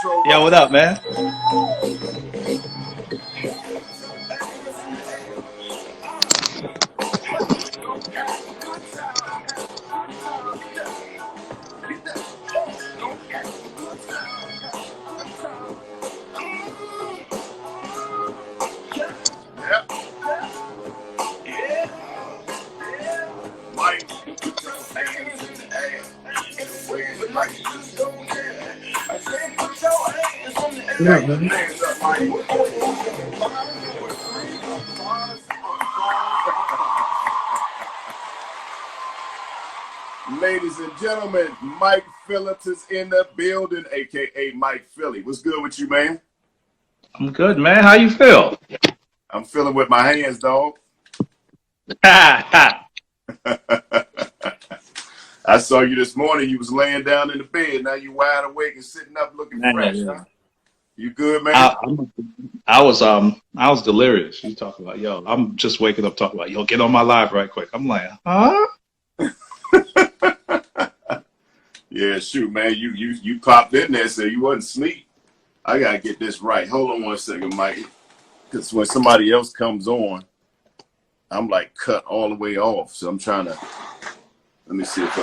Yo, what up, man? What up, man? Ladies and gentlemen, Mike Phillips is in the building, aka Mike Philly. What's good with you, man? I'm good, man. How you feel? I'm feeling with my hands, dog. Ha ha. I saw you this morning. You was laying down in the bed. Now you wide awake and sitting up looking fresh, Man, huh? You good, man? I was delirious. You talking about, yo, I'm just waking up talking about, yo, get on my live right quick. I'm like, huh? Yeah, shoot, man. You popped in there, so you wasn't asleep. I gotta get this right. Hold on one second, Mike. Because when somebody else comes on, I'm like cut all the way off. So I'm trying to let me see if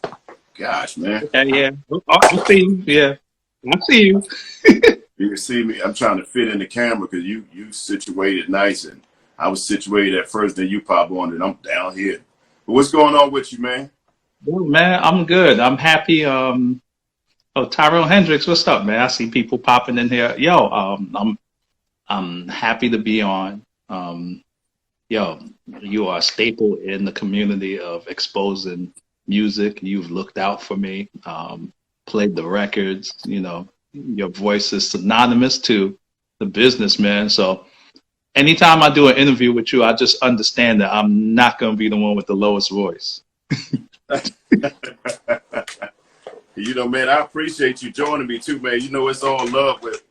I gosh, man. Yeah. Oh, I see you. Yeah. I see you. You can see me. I'm trying to fit in the camera because you situated nice, and I was situated at first. Then you pop on, and I'm down here. But what's going on with you, man? Well, man, I'm good. I'm happy. Oh, Tyrell Hendricks, what's up, man? I see people popping in here. Yo, I'm happy to be on. Yo, you are a staple in the community of exposing music. You've looked out for me, played the records. You know, your voice is synonymous to the business, man. So anytime I do an interview with you, I just understand that I'm not going to be the one with the lowest voice. You know, man, I appreciate you joining me too, man. You know, it's all love with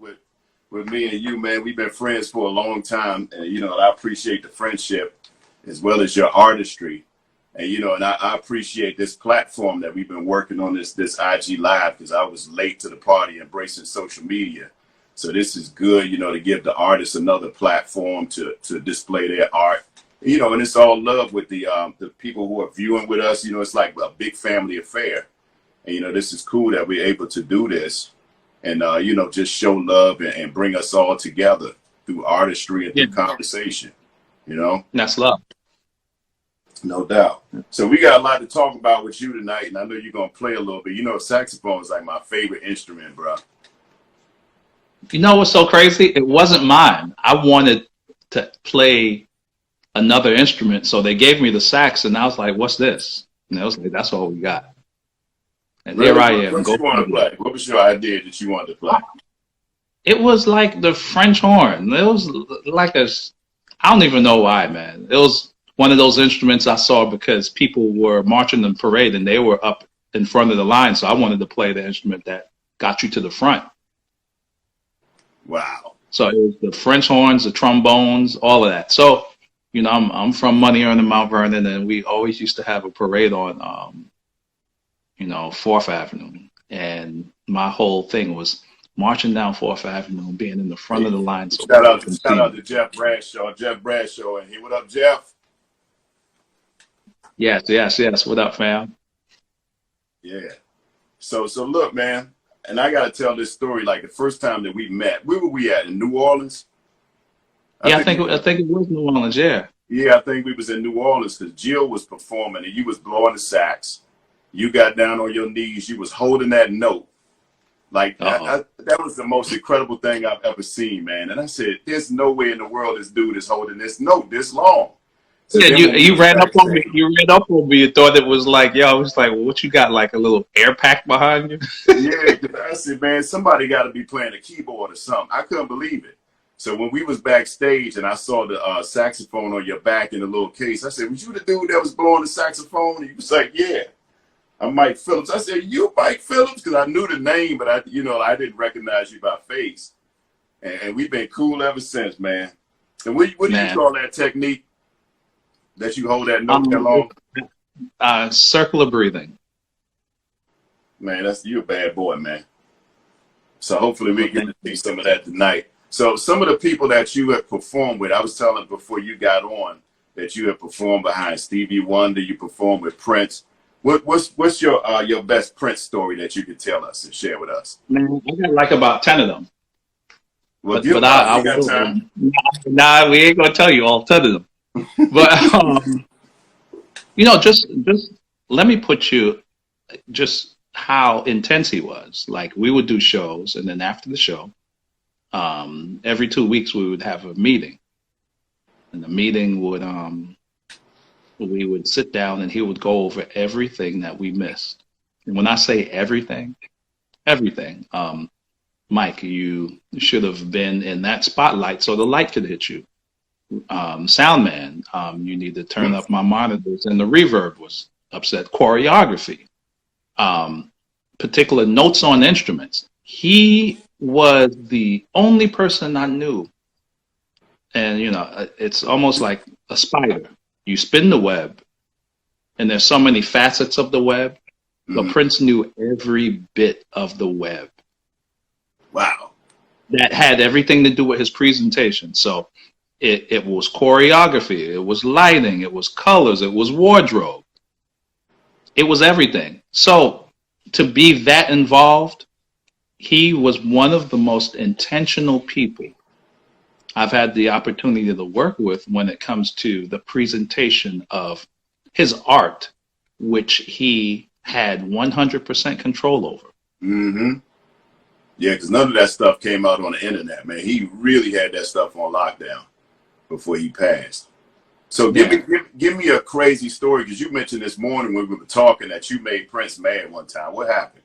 me and you, man. We've been friends for a long time, and you know, I appreciate the friendship as well as your artistry. And you know, and I appreciate this platform that we've been working on this IG Live because I was late to the party embracing social media. So this is good, you know, to give the artists another platform to display their art. You know, and it's all love with the people who are viewing with us. You know, it's like a big family affair. And you know, this is cool that we're able to do this and you know, just show love and bring us all together through artistry and Yeah, through conversation. You know. that's love. No doubt. So we got a lot to talk about with you tonight, and I know you're gonna play a little bit. You know, saxophone is like my favorite instrument, bro. You know what's so crazy? It wasn't mine. I wanted to play another instrument, so they gave me the sax, and I was like, "What's this?" And I was like, "That's all we got." And here Really? I am. What you want to play? What was your idea that you wanted to play? It was like the French horn. It was like I don't even know why, man. It was one of those instruments I saw because people were marching in parade and they were up in front of the line. So I wanted to play the instrument that got you to the front. Wow. So it was the French horns, the trombones, all of that. So, you know, I'm from Money Earning, Mount Vernon, and we always used to have a parade on, you know, 4th Avenue. And my whole thing was marching down 4th Avenue, being in the front of the line. So Shout out to Jeff Bradshaw. Jeff Bradshaw and here. What up, Jeff? Yes. What up, fam? Yeah. So look, man, and I gotta tell this story. Like the first time that we met, where were we at? In New Orleans? I think it was New Orleans. Yeah. Yeah, I think we was in New Orleans because Jill was performing and you was blowing the sax. You got down on your knees. You was holding that note. Like that was the most incredible thing I've ever seen, man. And I said, "There's no way in the world this dude is holding this note this long." So Yeah, then when we you was ran up on me. backstage, You ran up on me. You thought it was like, yo, I was like, what you got, like a little air pack behind you? yeah, 'cause I said, man, somebody got to be playing a keyboard or something. I couldn't believe it. So when we was backstage and I saw the saxophone on your back in the little case, I said, "Was you the dude that was blowing the saxophone?" And he was like, "Yeah, I'm Mike Phillips." I said, "You Mike Phillips?" Because I knew the name, but I didn't recognize you by face. And we've been cool ever since, man. And what do you Man, call that technique that you hold that note that long? circular breathing. Man, you a bad boy, man. So hopefully we Well, get thank to see you. some of that tonight. So some of the people that you have performed with, I was telling before you got on that you have performed behind Stevie Wonder, you performed with Prince. What's your best Prince story that you could tell us and share with us? Man, I got like about 10 of them, Well, but give but them up. I We got will. time. Nah, we ain't gonna tell you all 10 of them. But just let me put you just how intense he was. Like we would do shows, and then after the show, every 2 weeks we would have a meeting, and the meeting would we would sit down, and he would go over everything that we missed. And when I say everything, everything. Mike, you should have been in that spotlight so the light could hit you. Sound man, you need to turn up my monitors, and the reverb was upset. Choreography, particular notes on instruments. He was the only person I knew, and it's almost like a spider. You spin the web, and there's so many facets of the web, but Mhm. Prince knew every bit of the web. Wow. That had everything to do with his presentation. So it was choreography, it was lighting, it was colors, it was wardrobe, it was everything. So to be that involved, he was one of the most intentional people I've had the opportunity to work with when it comes to the presentation of his art, which he had 100% control over. Mm-hmm. Yeah, because none of that stuff came out on the internet, man. He really had that stuff on lockdown before he passed. So Yeah. give me a crazy story, because you mentioned this morning when we were talking that you made Prince mad one time. What happened?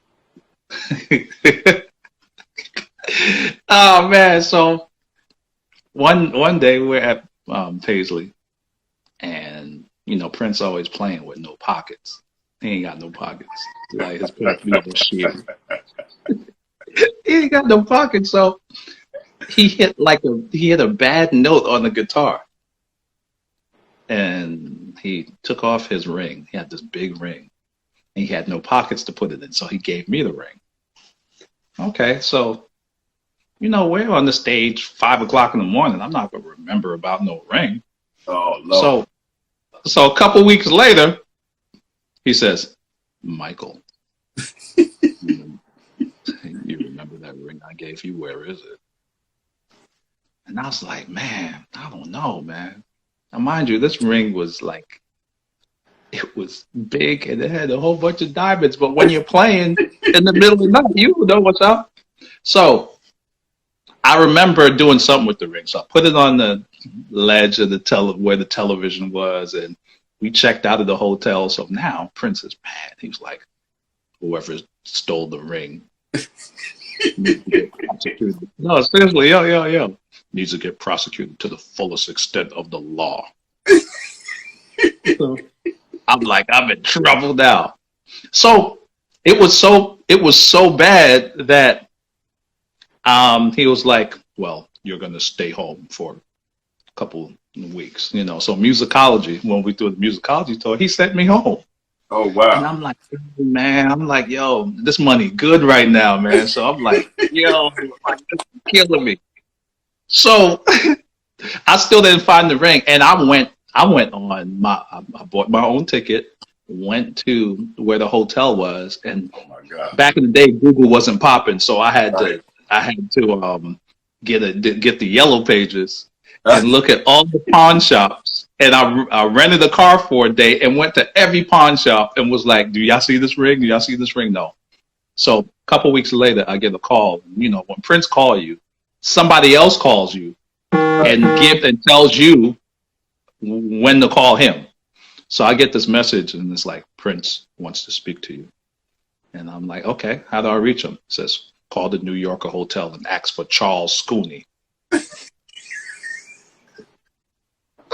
Oh man, so one day we're at Paisley, and Prince always playing with no pockets. He ain't got no pockets. Like his pants be over sheer. He ain't got no pockets, so he hit a bad note on the guitar, and he took off his ring. He had this big ring, and he had no pockets to put it in, so he gave me the ring. Okay, so we're on the stage 5 o'clock in the morning. I'm not gonna remember about no ring. Oh, Lord. So a couple weeks later, he says, Michael, you remember that ring I gave you? Where is it? And I was like, man, I don't know, man. Now, mind you, this ring was like, it was big and it had a whole bunch of diamonds. But when you're playing in the middle of the night, you know what's up. So I remember doing something with the ring. So I put it on the ledge of where the television was, and we checked out of the hotel. So now Prince is mad. He was like, whoever stole the ring needs to get prosecuted. No, seriously, yo. Needs to get prosecuted to the fullest extent of the law. So I'm like, I'm in trouble now. So it was so bad that he was like, well, you're gonna stay home for a couple weeks, So musicology, when we do the musicology tour, he sent me home. Oh, And wow. I'm like, man, yo, this money good right now, man. So I'm like, yo, like, this is killing me. So I still didn't find the ring, and I bought my own ticket, went to where the hotel was, and Oh, my God. back in the day, Google wasn't popping, so I had Right. to get the yellow pages and look at all the pawn shops. And I rented a car for a day and went to every pawn shop and was like, "Do y'all see this ring? Do y'all see this ring?" No. So a couple weeks later, I get a call. When Prince calls you, somebody else calls you and tells you when to call him. So I get this message, and it's like, Prince wants to speak to you. And I'm like, okay, how do I reach him? It says, call the New Yorker Hotel and ask for Charles Scooney.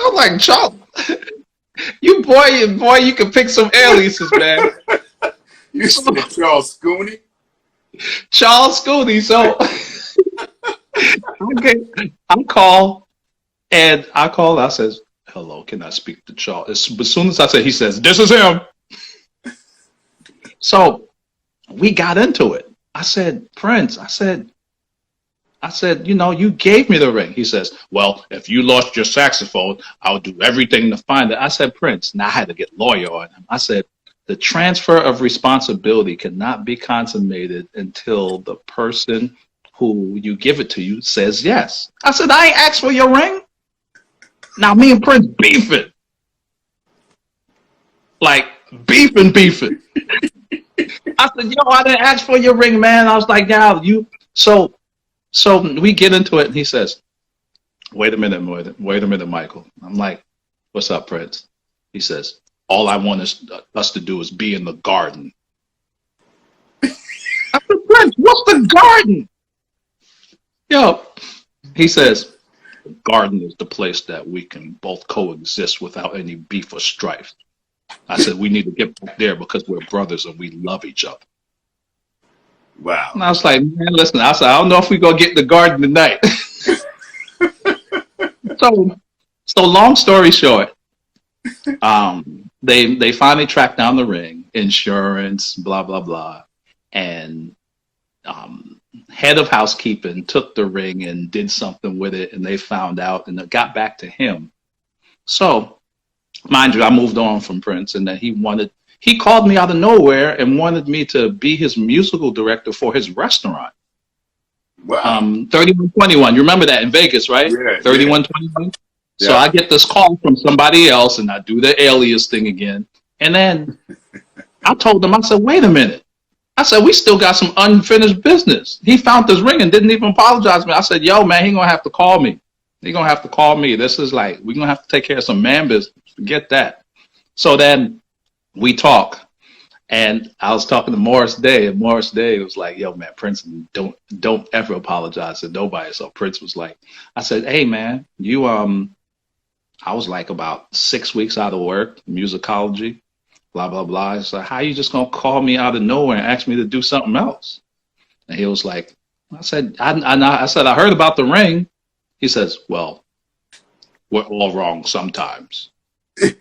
I'm like, Charles, you can pick some aliases, man. You said Charles Scooney? Charles Scooney. So I call, I says, hello, can I speak to Charles? As soon as I said, he says, this is him. So we got into it. I said, Prince, I said, you know, you gave me the ring. He says, well, if you lost your saxophone, I'll do everything to find it. I said, Prince, now I had to get lawyer on him. I said, the transfer of responsibility cannot be consummated until the person who you give it to you says yes. I said, I ain't asked for your ring. Now me and Prince beefing. Like beefing. I said, yo, I didn't ask for your ring, man. I was like, yeah, you so we get into it and he says, wait a minute, Michael. I'm like, what's up, Prince? He says, all I want us to do is be in the garden. I said, Prince, what's the garden? Yo, he says, the garden is the place that we can both coexist without any beef or strife. I said, we need to get back there because we're brothers and we love each other. Wow. And I was like, man, listen, I said, I don't know if we're going to get in the garden tonight. So long story short, they finally tracked down the ring, insurance, blah, blah, blah. And head of housekeeping took the ring and did something with it, and they found out, and it got back to him. So, mind you, I moved on from Prince, and then he called me out of nowhere and wanted me to be his musical director for his restaurant. Wow. 3121. You remember that in Vegas, right? Yeah. 3121. Yeah. So I get this call from somebody else, and I do the alias thing again. And then I told them, I said, wait a minute. I said, we still got some unfinished business. He found this ring and didn't even apologize to me. I said, yo, man, he gonna have to call me. He gonna have to call me. This is like, we're gonna have to take care of some man business. Forget that. So then we talk. And I was talking to Morris Day, and Morris Day was like, yo, man, Prince, don't ever apologize to nobody. So Prince was like, I said, hey, man, I was like about 6 weeks out of work, musicology, blah, blah, blah. So how you just going to call me out of nowhere and ask me to do something else? And he was like, I said, I heard about the ring. He says, well, we're all wrong sometimes. And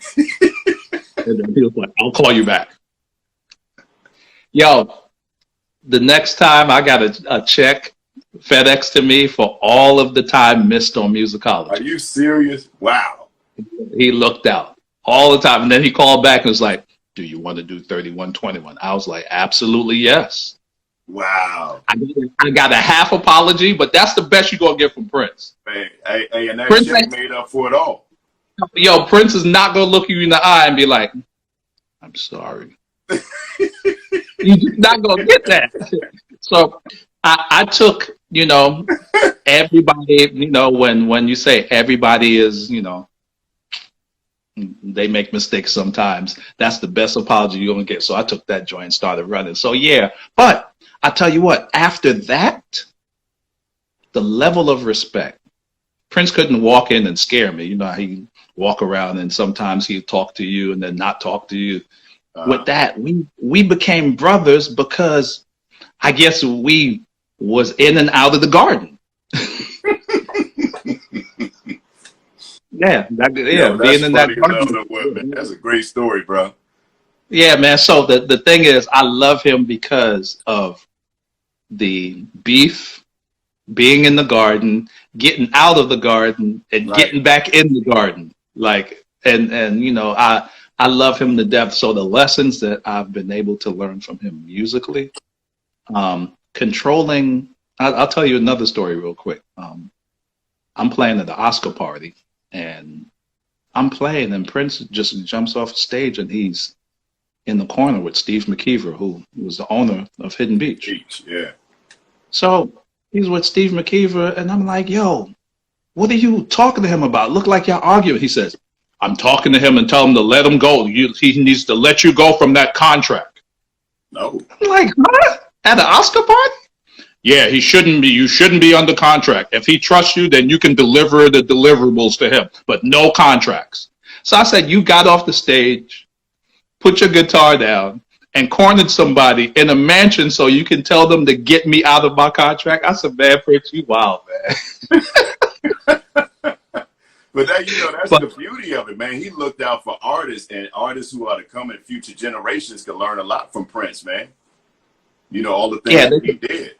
then he was like, I'll call you back. Yo, the next time I got a check FedEx to me for all of the time missed on musicology. Are you serious? Wow. He looked out all the time. And then he called back and was like, do you want to do 3121? I was like, absolutely, yes. Wow. I got a half apology, but that's the best you're going to get from Prince. Man, hey, and that Prince check made up for it all. Yo, Prince is not going to look you in the eye and be like, I'm sorry. You're just not going to get that. So I took, everybody, when you say everybody is, they make mistakes sometimes. That's the best apology you're going to get. So I took that joint and started running. So yeah, but I tell you what, after that, the level of respect, Prince couldn't walk in and scare me. You know, he'd walk around and sometimes he'd talk to you and then not talk to you. With that, we became brothers because I guess we was in and out of the garden. Being in that garden. That's a great story, bro. Yeah, man. So the thing is, I love him because of the beef, being in the garden, getting out of the garden, and getting back in the garden. Like, and I love him to death. So the lessons that I've been able to learn from him musically, controlling. I'll tell you another story real quick. I'm playing at the Oscar party, and I'm playing, and Prince just jumps off the stage, and he's in the corner with Steve McKeever, who was the owner of Hidden Beach. Yeah. So he's with Steve McKeever, and I'm like, yo, what are you talking to him about? Look like y'all arguing. He says, I'm talking to him and tell him to let him go. He needs to let you go from that contract. No. I'm like, what? At an Oscar party? Yeah, he shouldn't be. You shouldn't be under contract. If he trusts you, then you can deliver the deliverables to him, but no contracts. So I said, you got off the stage, put your guitar down, and cornered somebody in a mansion so you can tell them to get me out of my contract. I said, man, Prince, you wild, man. But that's the beauty of it, man. He looked out for artists, and artists who are to come in future generations can learn a lot from Prince, man. You know, all the things Yeah, that he did.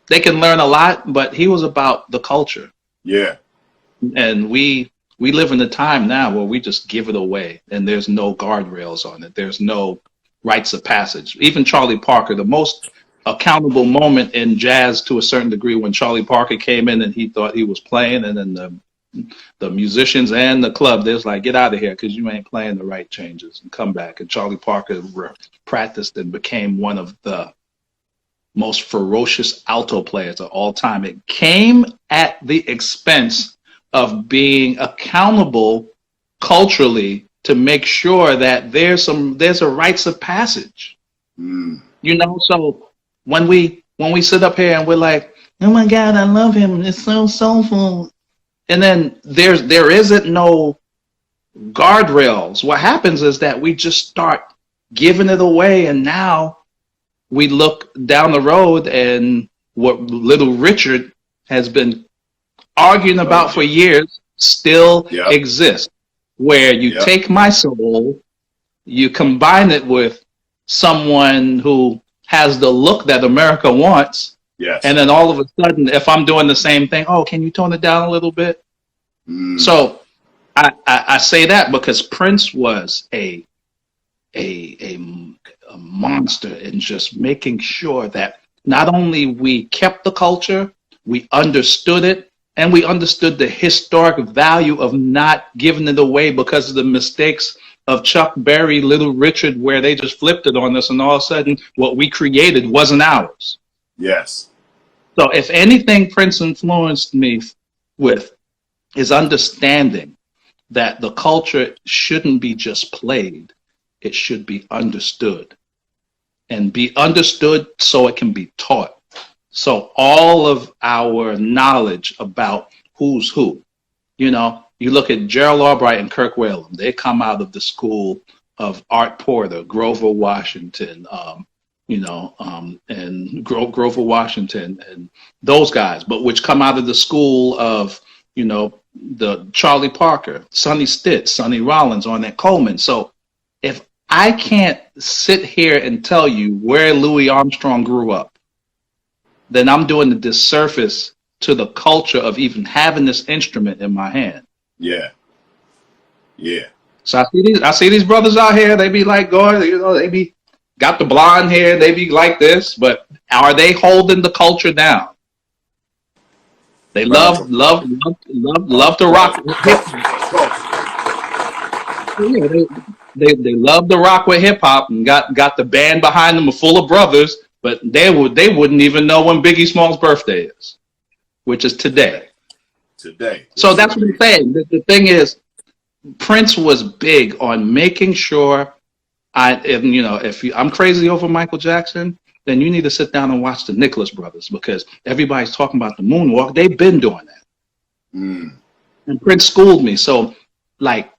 they can learn a lot, but he was about the culture. Yeah. And we live in a time now where we just give it away, and there's no guardrails on it. There's no rites of passage. Even Charlie Parker, the most accountable moment in jazz to a certain degree, when Charlie Parker came in and he thought he was playing, and then the musicians and the club, they was like, get out of here because you ain't playing the right changes, and come back. And Charlie Parker practiced and became one of the most ferocious alto players of all time. It came at the expense of being accountable culturally to make sure that there's a rites of passage. You know, so when we sit up here and we're like, oh my God, I love him, it's so soulful, and then there isn't no guardrails. What happens is that we just start giving it away, and now we look down the road and what Little Richard has been arguing about for years still exists, where you take my soul, you combine it with someone who has the look that America wants, and then all of a sudden, if I'm doing the same thing, oh, can you tone it down a little bit? So I say that because Prince was a monster in just making sure that not only we kept the culture, we understood it, and we understood the historic value of not giving it away because of the mistakes of Chuck Berry, Little Richard, where they just flipped it on us, and all of a sudden what we created wasn't ours. Yes. So if anything Prince influenced me with is understanding that the culture shouldn't be just played, it should be understood. And be understood so it can be taught. So all of our knowledge about who's who, you know, you look at Gerald Albright and Kirk Whalum, they come out of the school of Art Porter, Grover Washington, and Grover Washington and those guys, but which come out of the school of, you know, the Charlie Parker, Sonny Stitt, Sonny Rollins, Ornette Coleman. So if I can't sit here and tell you where Louis Armstrong grew up, then I'm doing the disservice to the culture of even having this instrument in my hand. Yeah. Yeah. So I see these brothers out here, they be like going, you know, they be got the blonde hair, they be like this, but are they holding the culture down? They love to rock. Yeah, they love to rock with hip hop and got the band behind them full of brothers, but they wouldn't even know when Biggie Small's birthday is, which is today. So that's what I'm saying. The thing is, Prince was big on making sure if I'm crazy over Michael Jackson, then you need to sit down and watch the Nicholas Brothers, because everybody's talking about the moonwalk. They've been doing that. And Prince schooled me. So, like,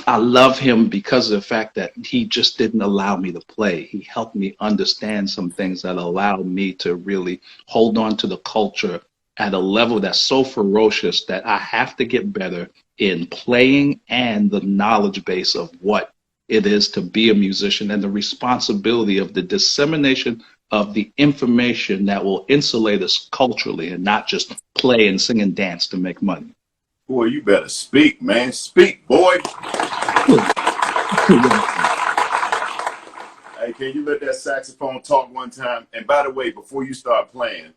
I love him because of the fact that he just didn't allow me to play. He helped me understand some things that allowed me to really hold on to the culture at a level that's so ferocious that I have to get better in playing and the knowledge base of what it is to be a musician and the responsibility of the dissemination of the information that will insulate us culturally and not just play and sing and dance to make money. Boy, you better speak, man. Speak, boy. Hey, can you let that saxophone talk one time? And by the way, before you start playing,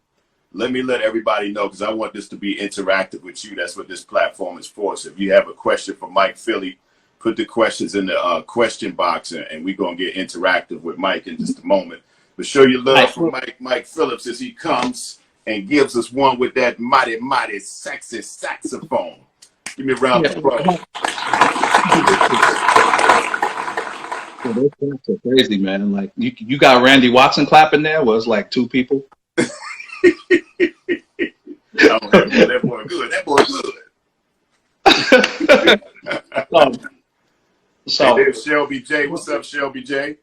let me let everybody know, because I want this to be interactive with you. That's what this platform is for. So if you have a question for Mike Philly, put the questions in the question box, and we're going to get interactive with Mike in just a moment. But show your love for Mike Phillips as he comes and gives us one with that mighty, mighty, sexy saxophone. Give me a round of applause. Those claps are crazy, man. Like, you got Randy Watson clapping there? Was like two people? That boy good. That boy good. So hey, there's Shelby J. What's up, Shelby J?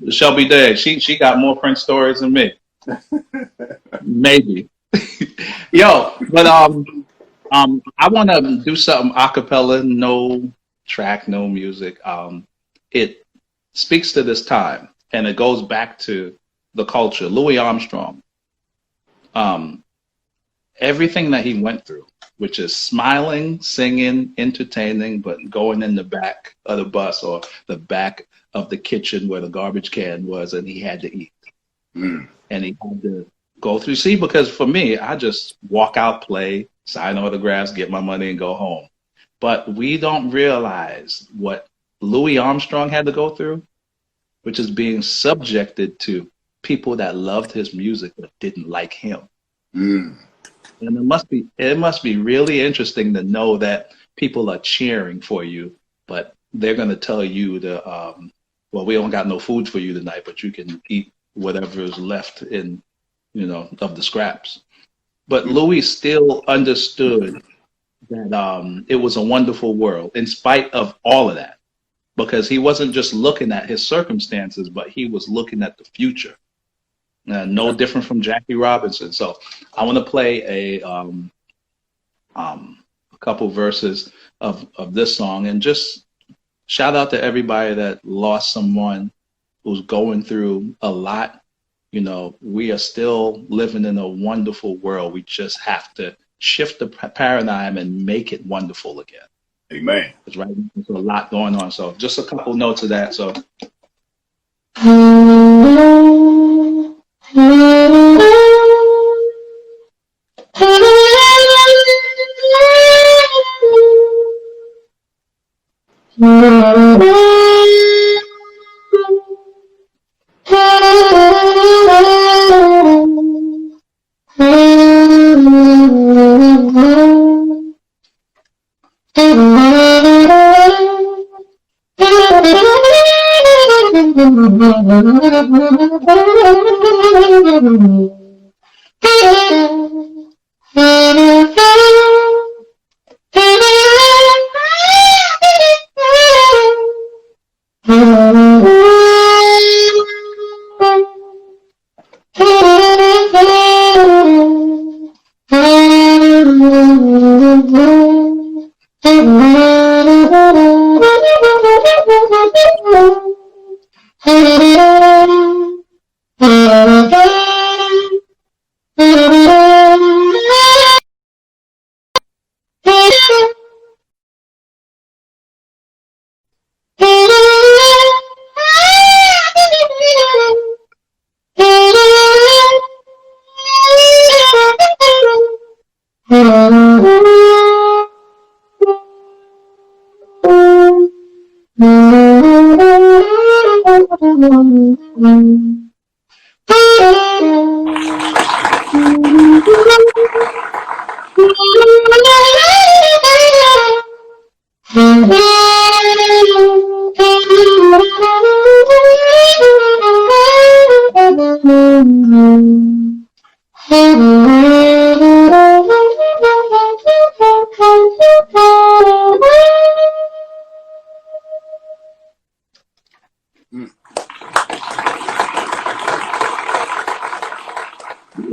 Shelby Day. She got more Prince stories than me. Maybe. Yo, but I want to do something a cappella, no track, no music. It speaks to this time, and it goes back to the culture. Louis Armstrong, um, everything that he went through, which is smiling, singing, entertaining, but going in the back of the bus or the back of the kitchen where the garbage can was, and he had to eat. Mm. And he had to go through. See, because for me, I just walk out, play, sign autographs, get my money, and go home. But we don't realize what Louis Armstrong had to go through, which is being subjected to people that loved his music but didn't like him. Mm. And it must be really interesting to know that people are cheering for you, but they're going to tell you well, we don't got no food for you tonight, but you can eat whatever is left in, of the scraps. But Louis still understood that it was a wonderful world in spite of all of that, because he wasn't just looking at his circumstances, but he was looking at the future. No different from Jackie Robinson. So I want to play a couple verses of this song and just shout out to everybody that lost someone who's going through a lot. We are still living in a wonderful world. We just have to shift the paradigm and make it wonderful again. Amen. That's right. There's a lot going on. So just a couple notes of that. So.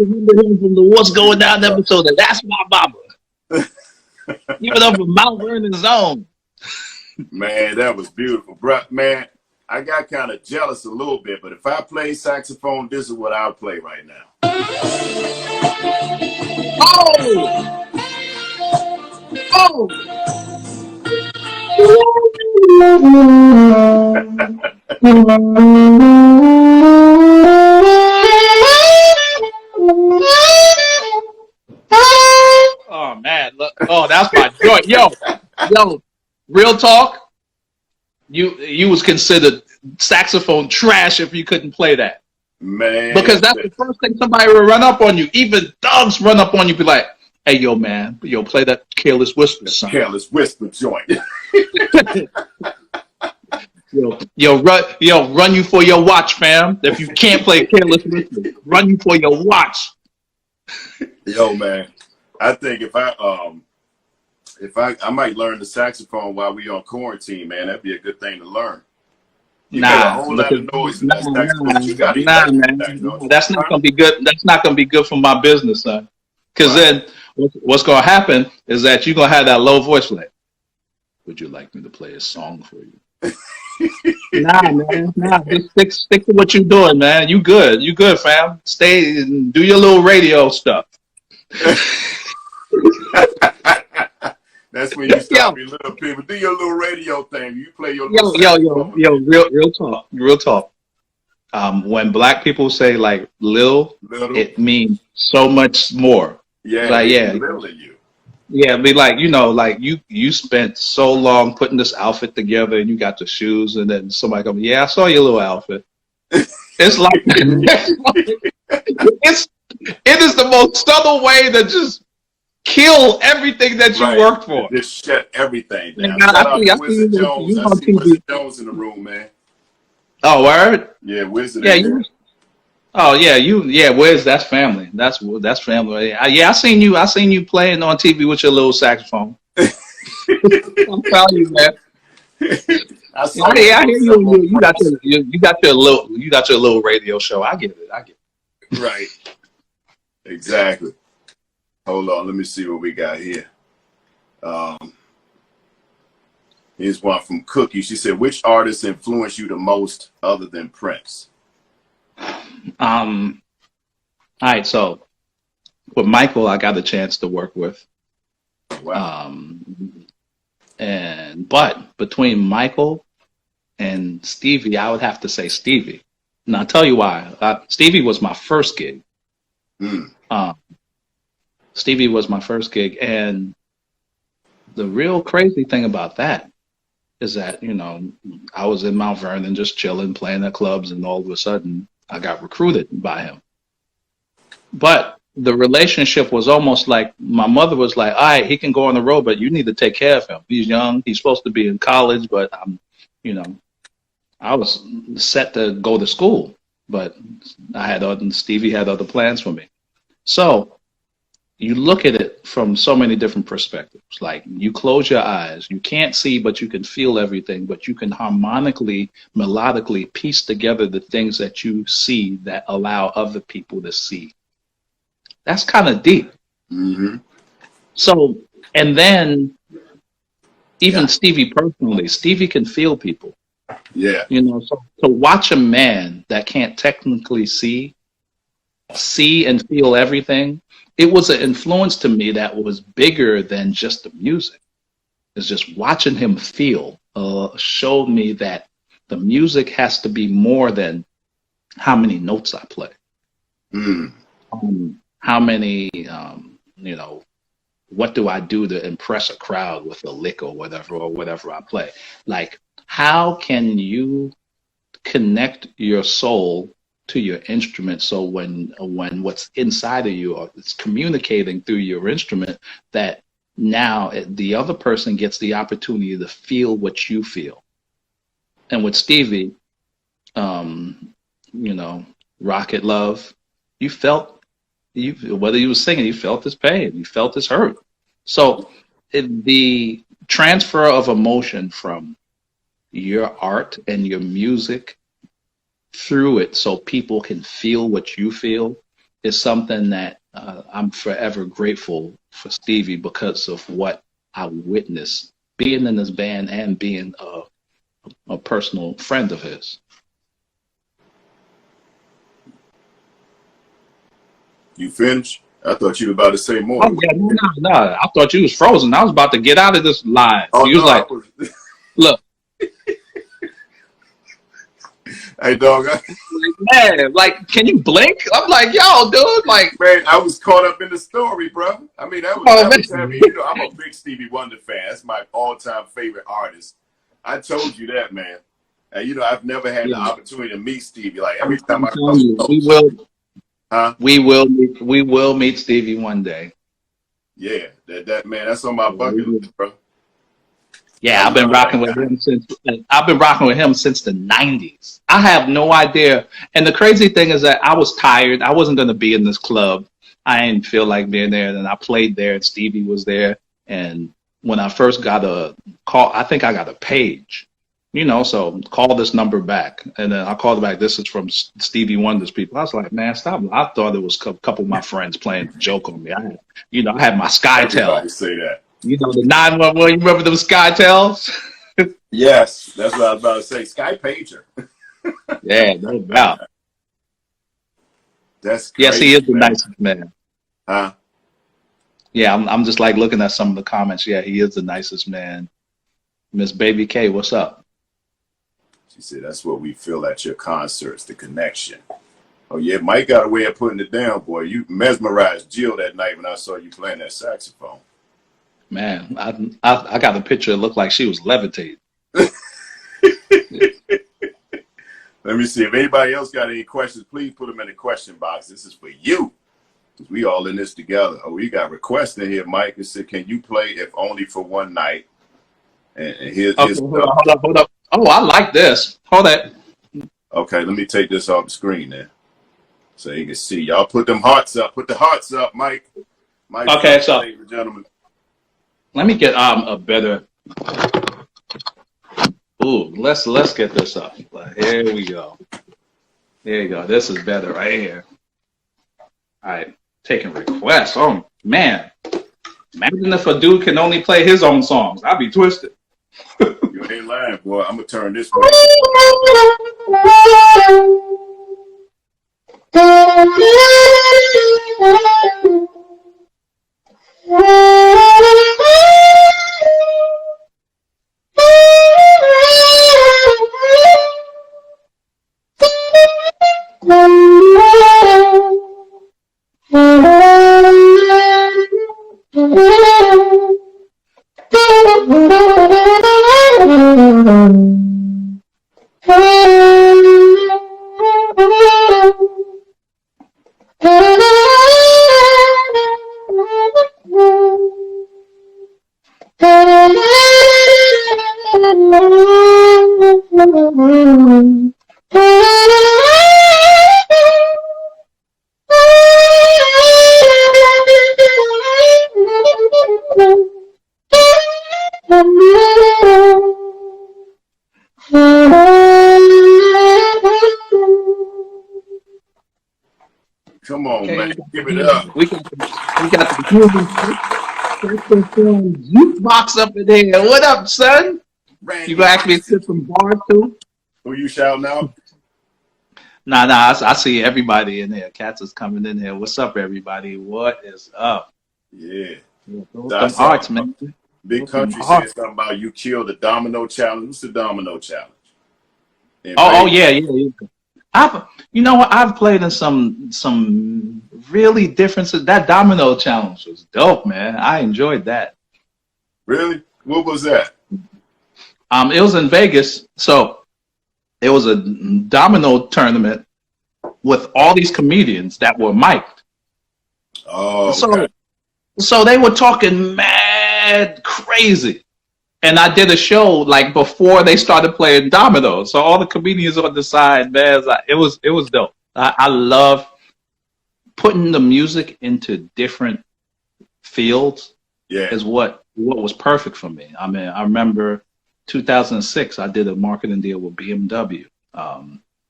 From the What's Going Down episode, and that's my mama. Give it up for Mount Vernon Zone. Man, that was beautiful, bro. Man, I got kind of jealous a little bit, but if I play saxophone, this is what I'll play right now. Oh! Oh man, look! Oh, that's my joint, yo. Real talk. You was considered saxophone trash if you couldn't play that. Man, because that's the first thing somebody will run up on you. Even dogs run up on you, be like, "Hey, yo, man, play that Careless Whisper song." Careless Whisper joint. Run you for your watch, fam. If you can't play Careless Whisper, run you for your watch. Yo, man, I think if I might learn the saxophone while we on quarantine, man, that'd be a good thing to learn. You got a whole lot of noise in that saxophone. You got man. That's not gonna be good. That's not gonna be good for my business, son. Because then what's gonna happen is that you're gonna have that low voice like, "Would you like me to play a song for you?" Nah, man. Nah, just stick to what you're doing, man. You good. You good, fam. Stay and do your little radio stuff. That's when you stop Yo, your little people. Do your little radio thing. You play your little yo, saxophone. real talk. Real talk. When black people say like "lil," Little. it means so much more. Yeah, Like, they yeah, belittling you. yeah, be like, like you spent so long putting this outfit together, and you got the shoes, and then somebody comes, yeah, I saw your little outfit. It's like it is the most subtle way to just kill everything that you Right. worked for. Just shut everything And down. Shout out to I see Wizard you, Jones. I on see TV. Wizard Jones in the room, man. Oh, word? Yeah, Wizard Yeah, in there. oh yeah, where's that's family. That's family. Yeah, I seen you playing on TV with your little saxophone. I'm telling you, man. I saw I hear you. you. You got your little radio show. I get it. Right. Exactly. Hold on, let me see what we got here. Here's one from Cookie. She said, "Which artist influenced you the most other than Prince?" All right, so with Michael, I got a chance to work with. Wow. But between Michael and Stevie, I would have to say Stevie. And I'll tell you why. Stevie was my first gig. Stevie was my first gig, and the real crazy thing about that is that I was in Mount Vernon just chilling, playing at clubs, and all of a sudden I got recruited by him. But the relationship was almost like my mother was like, all right, he can go on the road, but you need to take care of him. He's young. He's supposed to be in college, but I was set to go to school, but Stevie had other plans for me. So you look at it from so many different perspectives. Like, you close your eyes, you can't see, but you can feel everything, but you can harmonically, melodically piece together the things that you see that allow other people to see. That's kind of deep. Mm-hmm. So, and then even Stevie personally, Stevie can feel people. Yeah. So to watch a man that can't technically see and feel everything, it was an influence to me that was bigger than just the music. It's just watching him feel showed me that the music has to be more than how many notes I play. How many, what do I do to impress a crowd with a lick or whatever I play? Like, how can you connect your soul to your instrument, so when what's inside of you is communicating through your instrument, that now the other person gets the opportunity to feel what you feel. And with Stevie, Rocket Love, you felt, whether he was singing, you felt his pain, you felt his hurt. So the transfer of emotion from your art and your music through it, so people can feel what you feel, is something that I'm forever grateful for Stevie, because of what I witnessed being in this band and being a personal friend of his. You finished? I thought you were about to say more. Oh, yeah, no. I thought you was frozen. I was about to get out of this line. Oh, you was like, look. Hey, dog. Man, like, can you blink? I'm like, yo, dude, like, man, I was caught up in the story, bro. I mean, that was I mean, I'm a big Stevie Wonder fan. That's my all-time favorite artist. I told you that, man. And I've never had the opportunity to meet Stevie. Like, every time I come we will meet Stevie one day. Yeah, that man, that's on my bucket list, bro. Yeah, I've been rocking with him since the 90s. I have no idea. And the crazy thing is that I was tired. I wasn't going to be in this club. I didn't feel like being there. And then I played there, and Stevie was there. And when I first got a call, I think I got a page, so call this number back. And then I called it back. This is from Stevie Wonder's people. I was like, man, stop. I thought it was a couple of my friends playing a joke on me. I had my SkyTel. Say that. The 911, you remember them SkyTels? Yes, that's what I was about to say. Sky Pager. Yeah, no doubt. That's Yes, he crazy, is the man. nicest man. Huh? Yeah, I'm just like looking at some of the comments. Yeah, he is the nicest man. Miss Baby K, what's up? She said, that's what we feel at your concerts, the connection. Oh, yeah, Mike got a way of putting it down, boy. You mesmerized Jill that night when I saw you playing that saxophone. Man, I got a picture. It looked like she was levitating. Let me see. If anybody else got any questions, please put them in the question box. This is for you. We all in this together. Oh, we got requests in here, Mike. It said, can you play if only for one night? And Okay, here's hold up. Oh, I like this. Hold that. okay, let me take this off the screen there so you can see. Y'all put them hearts up. Put the hearts up, Mike. Mike Okay, Phillips, so ladies and gentlemen. let me get a better. Ooh, let's get this up. Here we go. There you go. This is better right here. All right, taking requests. Oh man, imagine if a dude can only play his own songs. I'd be twisted. You ain't lying, boy. I'm gonna turn this one. Come on, man. Okay, Give it up. we got the human jukebox up in here. What up, son? You Randy gonna ask me to Watson. sit some bars too? Who you shouting out? Nah. I see everybody in here. Cats is coming in here. What's up, everybody? What is up? Yeah. Those I some saw hearts, man. Big Those some Country said hearts. something about you killed the domino challenge. What's the domino challenge? In Oh, Vegas. yeah. You know what? I've played in some really different. That domino challenge was dope, man. I enjoyed that. Really? What was that? It was in Vegas, so it was a domino tournament with all these comedians that were mic'd. Oh, okay. So they were talking mad crazy. And I did a show like before they started playing dominoes. So all the comedians on the side, man, it was dope. I love putting the music into different fields Yeah. is what was perfect for me. I mean, I remember 2006, I did a marketing deal with BMW,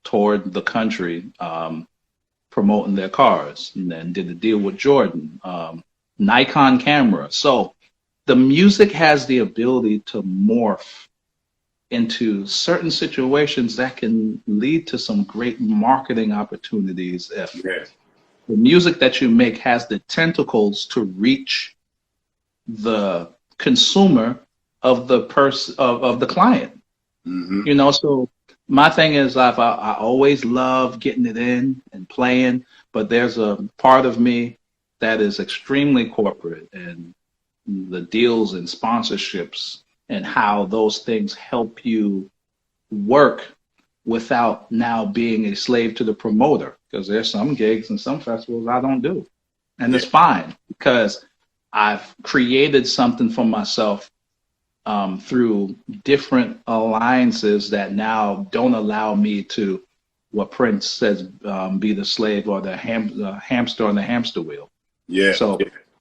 toured the country, promoting their cars, and then did a deal with Jordan, Nikon camera. So the music has the ability to morph into certain situations that can lead to some great marketing opportunities if Yeah. the music that you make has the tentacles to reach the consumer of the of the client. Mm-hmm. You know, so my thing is I always love getting it in and playing, but there's a part of me that is extremely corporate, and the deals and sponsorships and how those things help you work without now being a slave to the promoter, because there's some gigs and some festivals I don't do, and Yeah. it's fine because I've created something for myself through different alliances that now don't allow me to, what Prince says, be the slave or the hamster on the hamster wheel. Yeah. So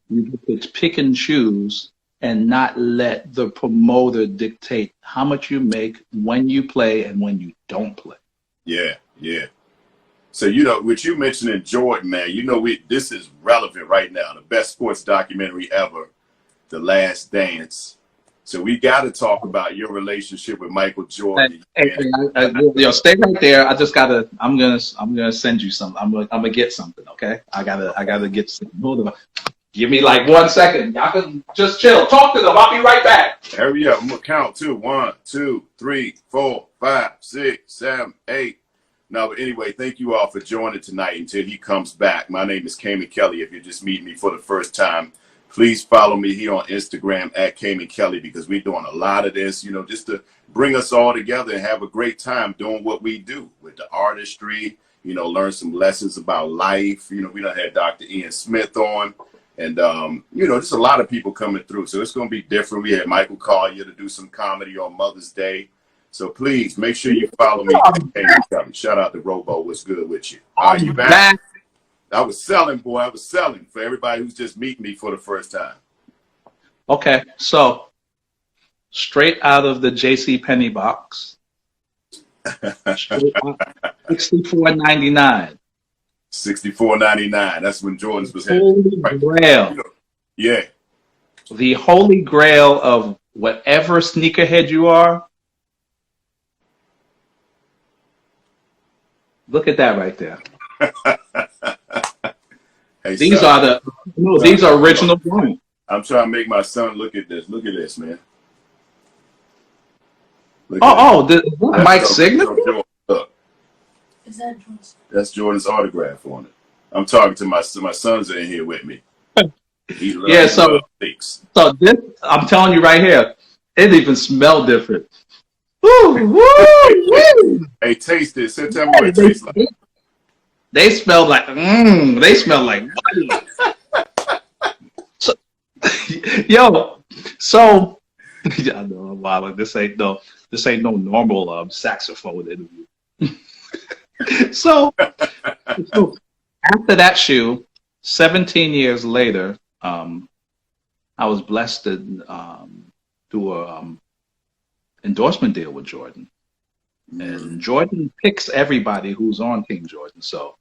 you get to pick and choose and not let the promoter dictate how much you make, when you play, and when you don't play. Yeah. Yeah. So, you know, what you mentioned in Jordan, man, you know, this is relevant right now. The best sports documentary ever, The Last Dance. So we got to talk about your relationship with Michael Jordan. Yo, stay right there. I just gotta. I'm gonna send you something. I'm gonna get something. Okay. I gotta get something. Hold on. Give me like 1 second. Y'all can just chill. Talk to them. I'll be right back. Hurry up. I'm gonna count too. 1, 2, 3, 4, 5, 6, 7, 8. No, but anyway, thank you all for joining tonight until he comes back. My name is Cayman Kelly. If you're just meeting me for the first time, please follow me here on Instagram at Cayman Kelly, because we're doing a lot of this, just to bring us all together and have a great time doing what we do with the artistry, learn some lessons about life. We done had Dr. Ian Smith on, and, just a lot of people coming through. So it's going to be different. We had Michael Collier to do some comedy on Mother's Day. So please make sure you follow me. Shout out to Robo. What's good with you? Are you back? I was selling, boy. I was selling for everybody who's just meeting me for the first time. Okay, so straight out of the J.C. Penney box, $64.99. $64.99. That's when Jordans was Holy Grail. Yeah. The holy grail of whatever sneakerhead you are. Look at that right there. Hey, these son, are these are original ones. I'm trying to make my son look at this. Look at this, man. Mike's signature? Look. Is that Jordan's? That's Jordan's autograph on it. I'm talking to my sons in here with me. So this, I'm telling you right here, it even smelled different. Woo, woo. Hey, taste this. Tell me what it tastes like. They smell like they smell like so, so I know I'm wild. This ain't no normal saxophone interview. so after that shoe, 17 years later, I was blessed to do a endorsement deal with Jordan. And Jordan picks everybody who's on Team Jordan. So,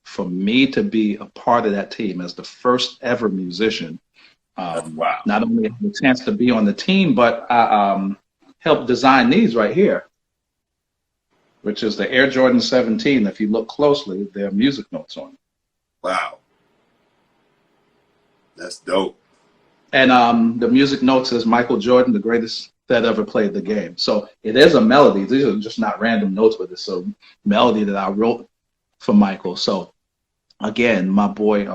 for me to be a part of that team as the first ever musician, wow. Not only had a chance to be on the team, but I helped design these right here, which is the Air Jordan 17. If you look closely, there are music notes on it. Wow. That's dope. And the music notes is Michael Jordan, the greatest that ever played the game. So it is a melody. These are just not random notes, but it's a melody that I wrote for Michael. So again, my boy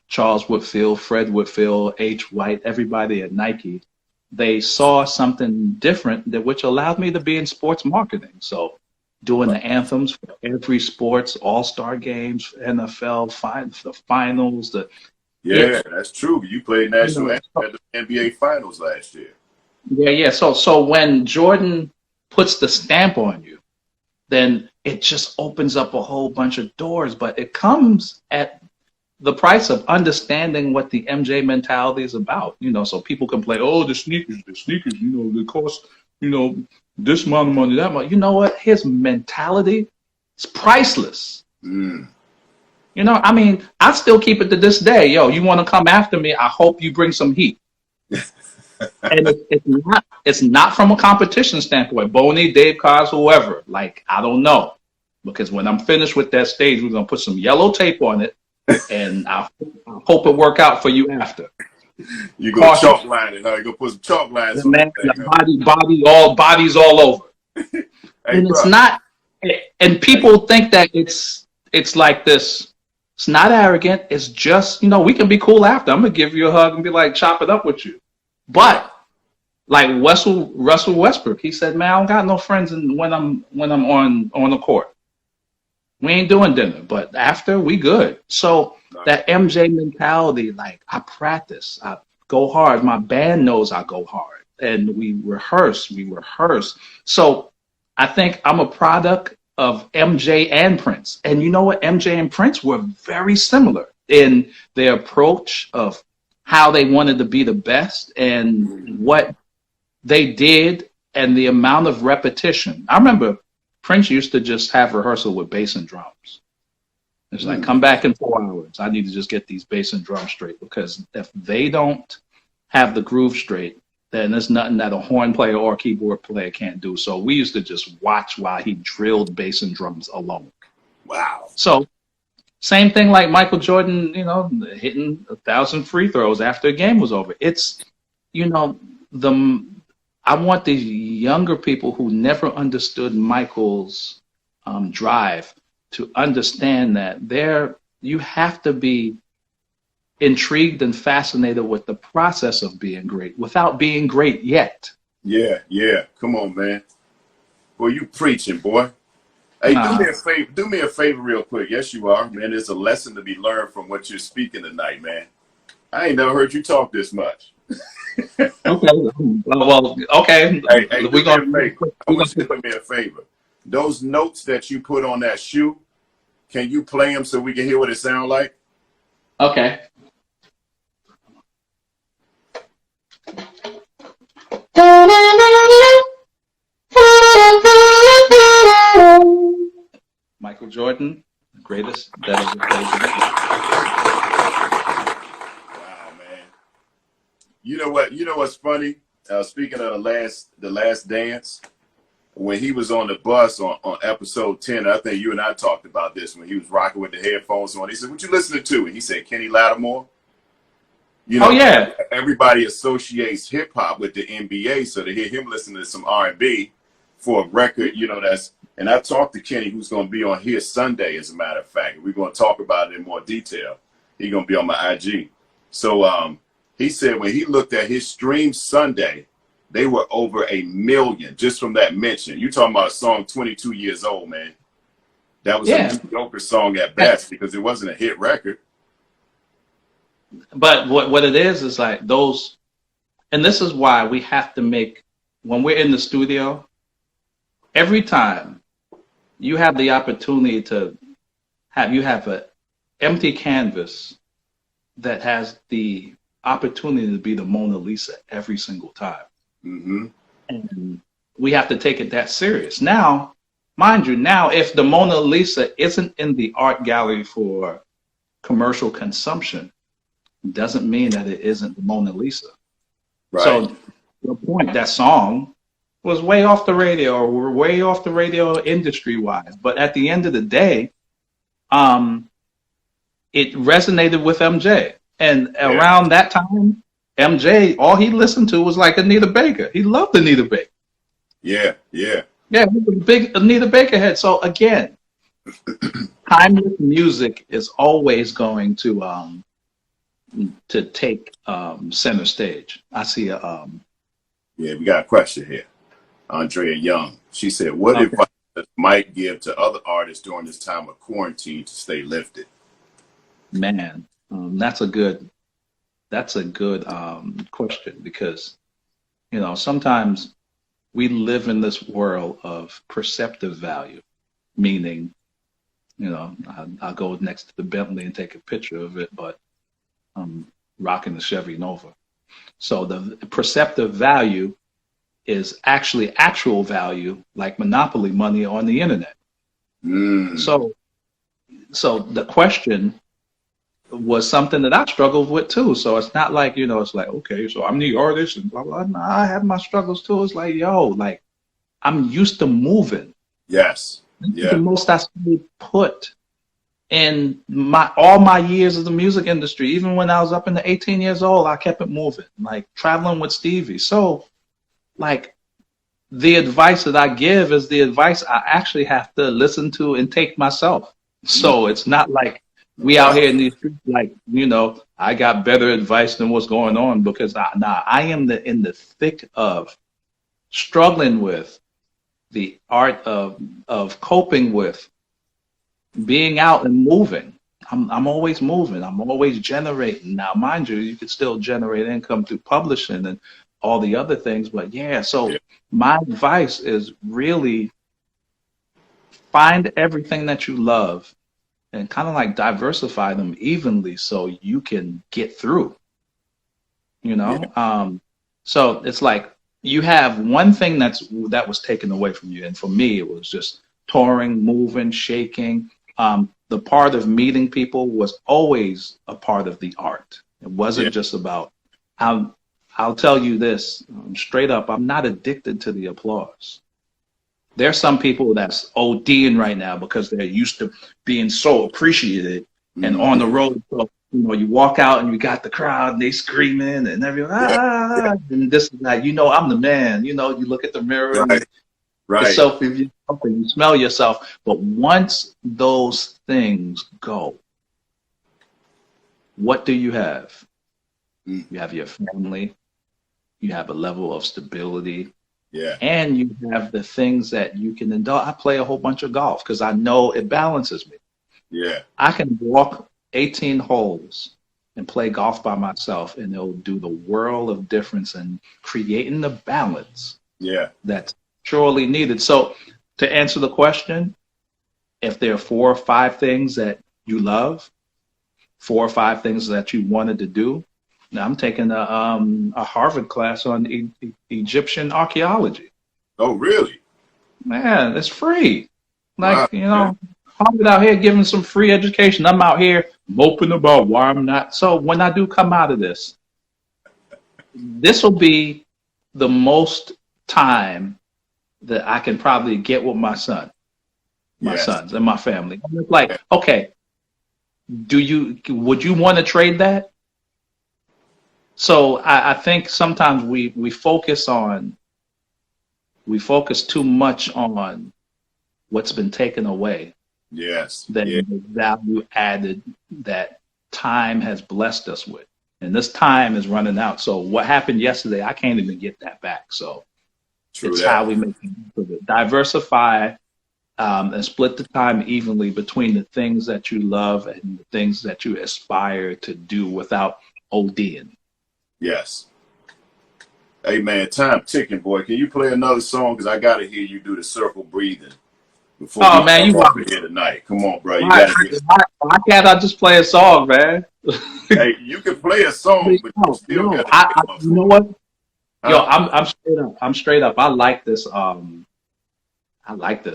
Charles Whitfield, Fred Whitfield, H. White, everybody at Nike, they saw something different which allowed me to be in sports marketing. So doing the anthems for every sports, all-star games, NFL, the finals, that's true. You played national anthem at the NBA Finals last year. Yeah. So when Jordan puts the stamp on you, then it just opens up a whole bunch of doors. But it comes at the price of understanding what the MJ mentality is about. So people can play, the sneakers, they cost, this amount of money, that much. You know what? His mentality is priceless. I still keep it to this day. Yo, you want to come after me? I hope you bring some heat. And it's not from a competition standpoint. Boney, Dave Cos, whoever. Like, I don't know. Because when I'm finished with that stage, we're going to put some yellow tape on it. And I hope it work out for you after. You go chalk line it. You go put some chalk lines on man, it. Bodies all over. Hey, and it's not. And people think that it's like this. It's not arrogant. It's just, we can be cool after. I'm going to give you a hug and be like, chop it up with you. But like Russell Westbrook, he said, man, I don't got no friends when I'm on the court. We ain't doing dinner, but after, we good. So that MJ mentality, like, I practice, I go hard. My band knows I go hard. And we rehearse. So I think I'm a product of MJ and Prince. And you know what? MJ and Prince were very similar in their approach of how they wanted to be the best and what they did and the amount of repetition. I remember Prince used to just have rehearsal with bass and drums. It's like, come back in 4 hours. I need to just get these bass and drums straight, because if they don't have the groove straight, then there's nothing that a horn player or a keyboard player can't do. So we used to just watch while he drilled bass and drums alone. Wow. So same thing like Michael Jordan, you know, hitting 1,000 free throws after a game was over. It's, you know, I want these younger people who never understood Michael's drive to understand that you have to be intrigued and fascinated with the process of being great without being great yet. Yeah, yeah. Come on, man. Boy, you preaching, boy. Hey, do me a favor. Do me a favor real quick. Yes, you are, man. There's a lesson to be learned from what you're speaking tonight, man. I ain't never heard you talk this much. Okay. Well, okay. Hey, do me a favor. I want you to do me a favor. Those notes that you put on that shoe, can you play them so we can hear what it sounds like? Okay. Michael Jordan, the greatest that ever played the game. Wow, man. You know what? You know what's funny? Speaking of the last dance, when he was on the bus on episode 10, I think you and I talked about this when he was rocking with the headphones on. He said, "What you listening to?" And he said, "Kenny Lattimore." You know, Oh yeah. Everybody associates hip hop with the NBA, so to hear him listening to some R&B for a record, you know, and I talked to Kenny, who's going to be on here Sunday, as a matter of fact. We're going to talk about it in more detail. He's going to be on my IG. So he said when he looked at his streams Sunday, they were over 1 million just from that mention. You talking about a song 22 years old, man. That was a mediocre song at best because it wasn't a hit record. But what it is like those, and this is why we have to make, when we're in the studio, every time you have the opportunity to have an empty canvas that has the opportunity to be the Mona Lisa every single time. Mm-hmm. And we have to take it that serious. Now, mind you, if the Mona Lisa isn't in the art gallery for commercial consumption, doesn't mean that it isn't the Mona Lisa. Right. So the point, that song was way off the radio, or we're way off the radio industry wise. But at the end of the day, it resonated with MJ. And around that time, MJ, all he listened to was like Anita Baker. He loved Anita Baker. Yeah. Yeah, he was a big Anita Baker head. So again, timeless music is always going to take center stage. I see a we got a question here. Andrea Young. She said, "What advice does Mike give to other artists during this time of quarantine to stay lifted?" Man, that's a good question, because you know sometimes we live in this world of perceptive value, meaning, you know, I'll go next to the Bentley and take a picture of it, but I'm rocking the Chevy Nova. So the perceptive value is actually actual value, like monopoly money on the internet. So the question was something that I struggled with too. So it's not like, you know, it's like, okay, so I'm the artist and blah, blah, blah. Nah, I have my struggles too. It's like, yo, like I'm used to moving. Yes. Yeah. The most I put in all my years of the music industry, even when I was up in the 18 years old, I kept it moving, like traveling with Stevie. So like the advice that I give is the advice I actually have to listen to and take myself. So it's not like we out here in these streets, like, you know, I got better advice than what's going on, because I am in the thick of struggling with the art of coping with being out and moving. I'm always moving. I'm always generating. Now, mind you, you could still generate income through publishing and all the other things. But my advice is really find everything that you love and kind of like diversify them evenly so you can get through, you know? Yeah. So it's like you have one thing that was taken away from you. And for me, it was just touring, moving, shaking. The part of meeting people was always a part of the art. It wasn't just about how I'll tell you this straight up. I'm not addicted to the applause. There's some people that's ODing right now because they're used to being so appreciated and on the Mhm. road. So, you walk out and you got the crowd and they screaming and everyone, Yeah, and this is like, I'm the man. You look at the mirror and you right, right. yourself of yourself and you smell yourself. But once those things go, what do you have? Mm, You have your family, you have a level of stability, yeah, and you have the things that you can indulge. I play a whole bunch of golf because I know it balances me. yeah, I can walk 18 holes and play golf by myself, and it'll do the world of difference in creating the balance yeah, that's surely needed. So, to answer the question, if there are 4 or 5 things that you love, 4 or 5 things that you wanted to do, now I'm taking a Harvard class on Egyptian archaeology. oh really? Man, it's free. Wow, Like, man. Harvard out here giving some free education. I'm out here moping about why I'm not. So when I do come out of this will be the most time that I can probably get with my Yes, sons and my family. I'm just like, okay, would you want to trade that? So I think sometimes we focus too much on what's been taken away yes, yeah, than the value added that time has blessed us with. And this time is running out. So what happened yesterday, I can't even get that back. So true it's that. how we make it. Diversify and split the time evenly between the things that you love and the things that you aspire to do without ODing. Yes. Hey man, time ticking, boy. Can you play another song? Because I gotta hear you do the circle breathing before Oh we man, jump you off want of here tonight. Come on, bro. You why, gotta get. why can't I just play a song, man? Hey, you can play a song, but you still No, gotta I get up you know for it. what? Yo, Huh? I'm straight up. I'm straight up. I like this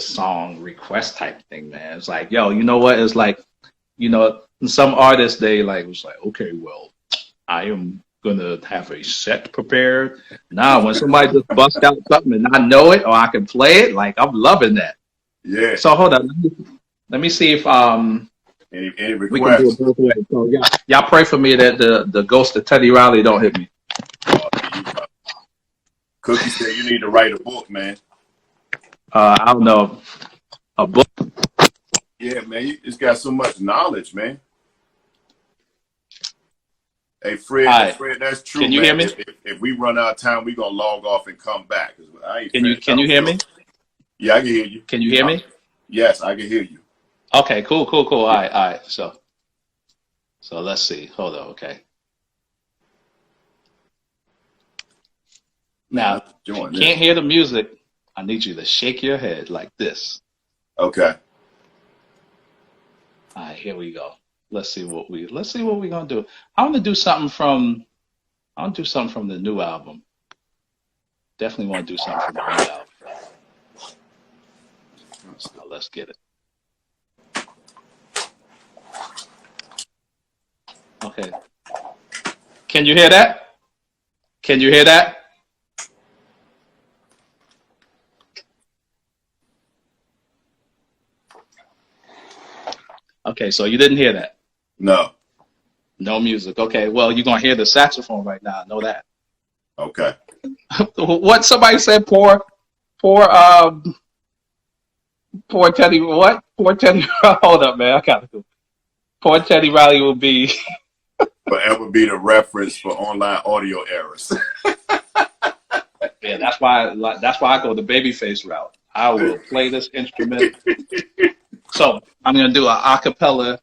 song request type thing, man. It's like, yo, you know what? It's like, some artists they like was like, okay, well, I am gonna have a set prepared. Now, when somebody just bust out something and I know it or I can play it, like I'm loving that. Yeah. So hold on, let me see if Any we can do it requests? both ways. So y'all pray for me that the ghost of Teddy Riley don't hit me. You, Cookie said you need to write a book, man. I don't know, a book. Yeah, man. You just got so much knowledge, man. Hey, All Fred. right, Fred, that's true, can you hear man. me? If we run out of time, we gonna log off and come back. 'Cause I ain't Can you finished. I can you don't hear feel. me? Yeah, I can hear you. Can you You hear talk. me? Yes, I can hear you. Okay, cool. All Yeah. right, all right. So let's see. Hold on. Okay. Man, Now, I'm if you enjoying can't this. hear the music, I need you to shake your head like this. Okay. All right, here we go. Let's see what we're gonna do. I want to do something from I want to do something from the new album. Definitely want to do something from the new album. So let's get it. Okay. Can you hear that? Can you hear that? Okay, so you didn't hear that. No. No music. Okay, well you're gonna hear the saxophone right now. I know that. Okay. What somebody said? Poor poor Teddy. What? Poor Teddy. Hold up, man. I gotta go. Poor Teddy Riley will be. Forever be the reference for online audio errors. Yeah, that's why I go the babyface route. I will play this instrument. So I'm gonna do an acapella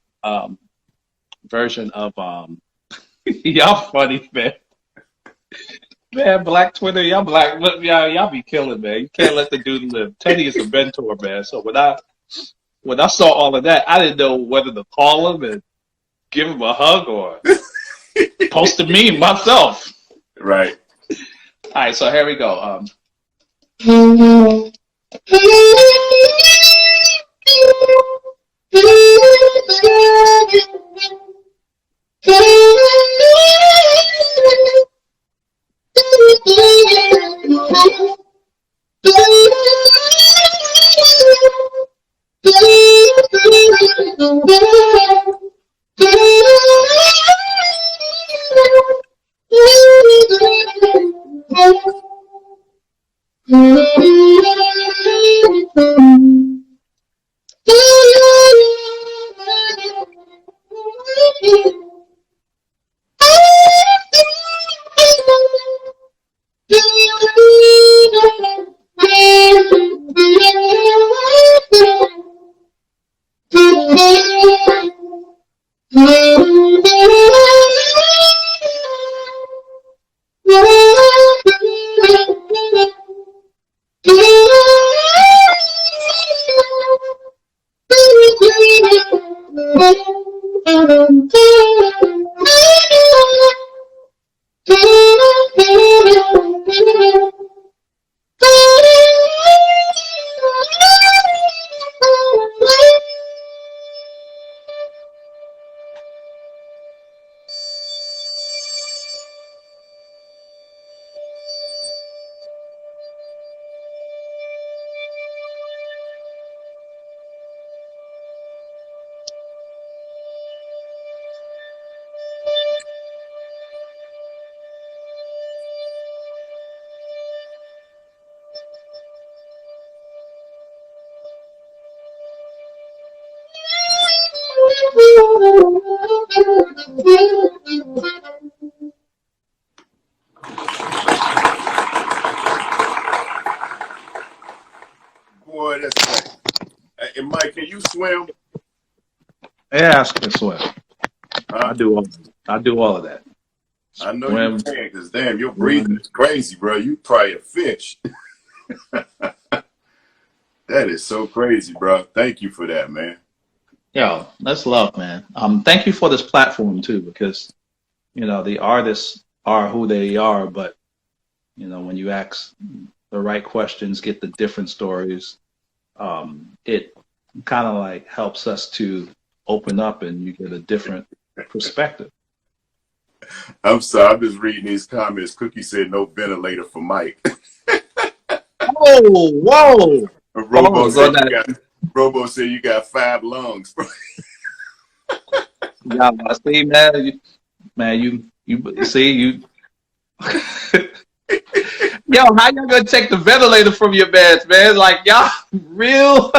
version of y'all funny, man. Man, Black Twitter, y'all black, look, y'all be killing, man. You can't let the dude live. Teddy is a mentor, man. So when I saw all of that, I didn't know whether to call him and give him a hug or post a meme myself. Right. All right, so here we go. Boy, that's nice. And Mike, can you swim? Yeah, I can swim. Huh? I do all of that. I know Swim, you can, because damn, your breathing run. is crazy, bro. You probably a fish. That is so crazy, bro. Thank you for that, man. Yo, that's love, man. Thank you for this platform too, because the artists are who they are, but when you ask the right questions, get the different stories, it kind of like helps us to open up and you get a different perspective. I'm sorry, I'm just reading these comments. Cookie said no ventilator for Mike. Whoa, whoa. Robo said Robo said you got 5 lungs, bro. Yeah, I see, man. You see you. Yo, how y'all gonna take the ventilator from your beds, man? Like y'all real.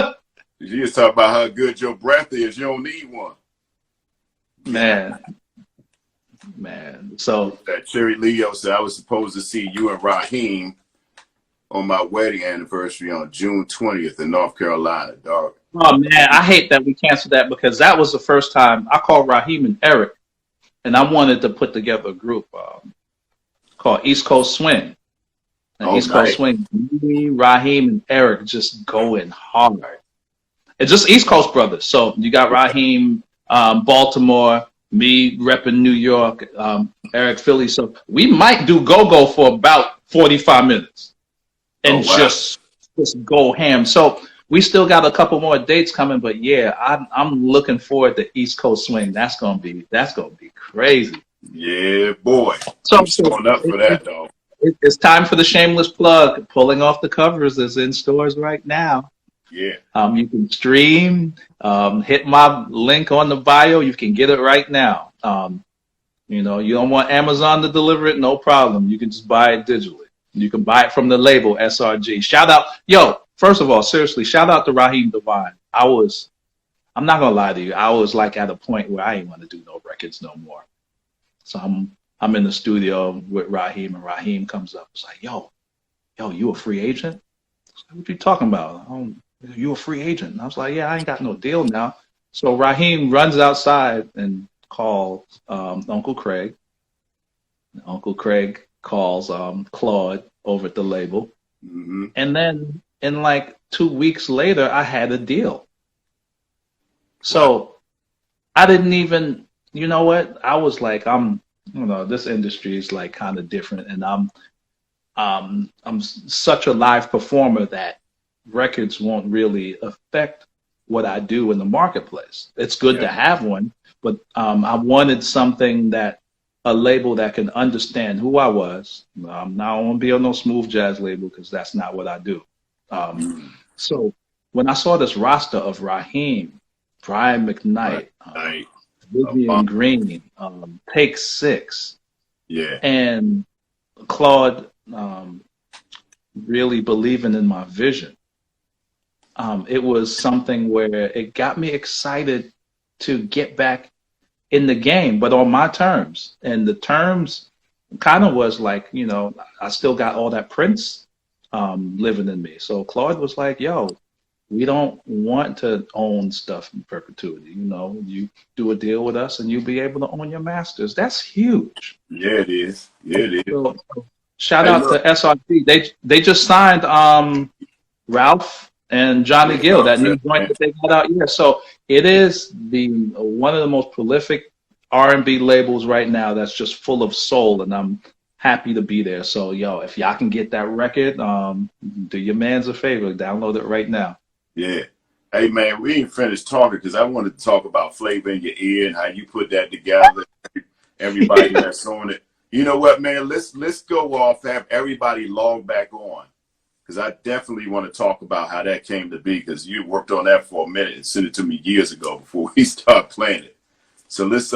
You just talk about how good your breath is. You don't need one. Man. So that Cherry Leo said I was supposed to see you and Raheem on my wedding anniversary on June 20th in North Carolina, dog. oh man, I hate that we canceled that because that was the first time I called Raheem and Eric, and I wanted to put together a group called East Coast Swing. And East Coast Swing, me, Raheem, and Eric just going hard. It's just East Coast brothers. So you got Raheem, Baltimore, me repping New York, Eric, Philly. So we might do go-go for about 45 minutes and just go ham. So we still got a couple more dates coming, but yeah, I'm looking forward to East Coast Swing. That's gonna be crazy. Yeah, boy. So I'm showing up for that, dog. It's time for the shameless plug. Pulling Off the Covers is in stores right now. Yeah. You can stream. Hit my link on the bio. You can get it right now. You don't want Amazon to deliver it, no problem. You can just buy it digitally. You can buy it from the label SRG. Shout out, first of all, seriously, shout out to Raheem Devine. I'm not gonna lie to you, I was like at a point where I ain't want to do no records no more. So I'm in the studio with Raheem, and Raheem comes up. It's like, yo, you a free agent? Like, what you talking about? You a free agent? And I was like, yeah, I ain't got no deal now. So Raheem runs outside and calls Uncle Craig. Uncle Craig calls Claude over at the label. Mm-hmm. And then in like 2 weeks later, I had a deal. So I didn't even, you know what? I was like, this industry is like kind of different, and I'm such a live performer that records won't really affect what I do in the marketplace. It's good to have one, but I wanted something that a label that can understand who I was. I'm not going to be on no smooth jazz label because that's not what I do. Mm. So when I saw this roster of Raheem, Brian Right. McKnight, Right. Vivian Green, Take Six, Yeah. and Claude really believing in my vision, it was something where it got me excited to get back in the game, but on my terms. And the terms kind of was like, I still got all that Prince living in me. So Claude was like, yo, we don't want to own stuff in perpetuity. You do a deal with us and you'll be able to own your masters. That's huge. Yeah, it is. Yeah, it is. So shout Hey, out to look. SRT. They just signed Ralph and Johnny Gill, that new joint that they got out. Yeah, so it is one of the most prolific R&B labels right now that's just full of soul, and I'm happy to be there. So, yo, if y'all can get that record, do your man's a favor, download it right now. Yeah. Hey, man, we ain't finished talking because I wanted to talk about Flavor in Your Ear and how you put that together. Everybody that's on it. You know what, man? Let's go off, have everybody log back on, because I definitely want to talk about how that came to be, because you worked on that for a minute and sent it to me years ago before we start playing it. So let's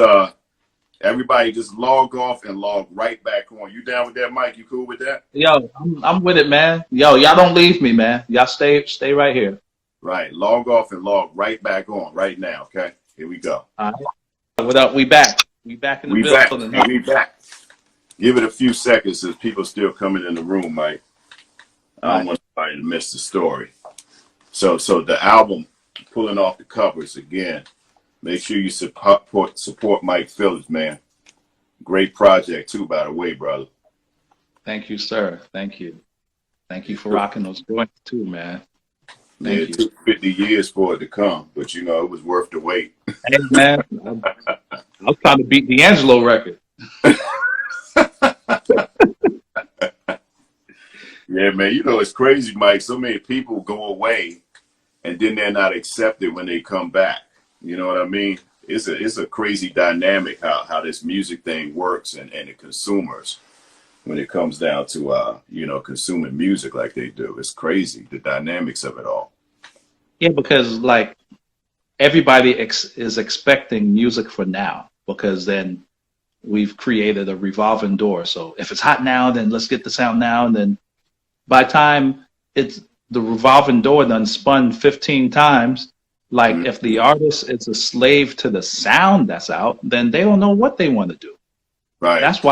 everybody just log off and log right back on. You down with that, Mike? You cool with that? Yo, I'm with it, man. Yo, y'all don't leave me, man. Y'all stay right here. Right. Log off and log right back on right now. Okay. Here we go. All right. What up? We back. We back in the building. We back. Give it a few seconds as people still coming in the room, Mike. I don't want anybody to miss the story. So the album, Pulling Off the Covers, again, make sure you support Mike Phillips, man. Great project too, by the way, brother. Thank you, sir. Thank you. Thank you for rocking those joints too, man. Thank you. It took 50 years for it to come, but it was worth the wait. Hey, man, I was trying to beat D'Angelo record. Yeah, man, it's crazy, Mike. So many people go away and then they're not accepted when they come back. You know what I mean? It's a crazy dynamic how this music thing works and the consumers when it comes down to consuming music like they do. It's crazy, the dynamics of it all. Yeah, because like everybody is expecting music for now, because then we've created a revolving door. So if it's hot now, then let's get the sound now, and then by the time it's the revolving door done spun 15 times, like if the artist is a slave to the sound that's out, then they don't know what they want to do. Right. That's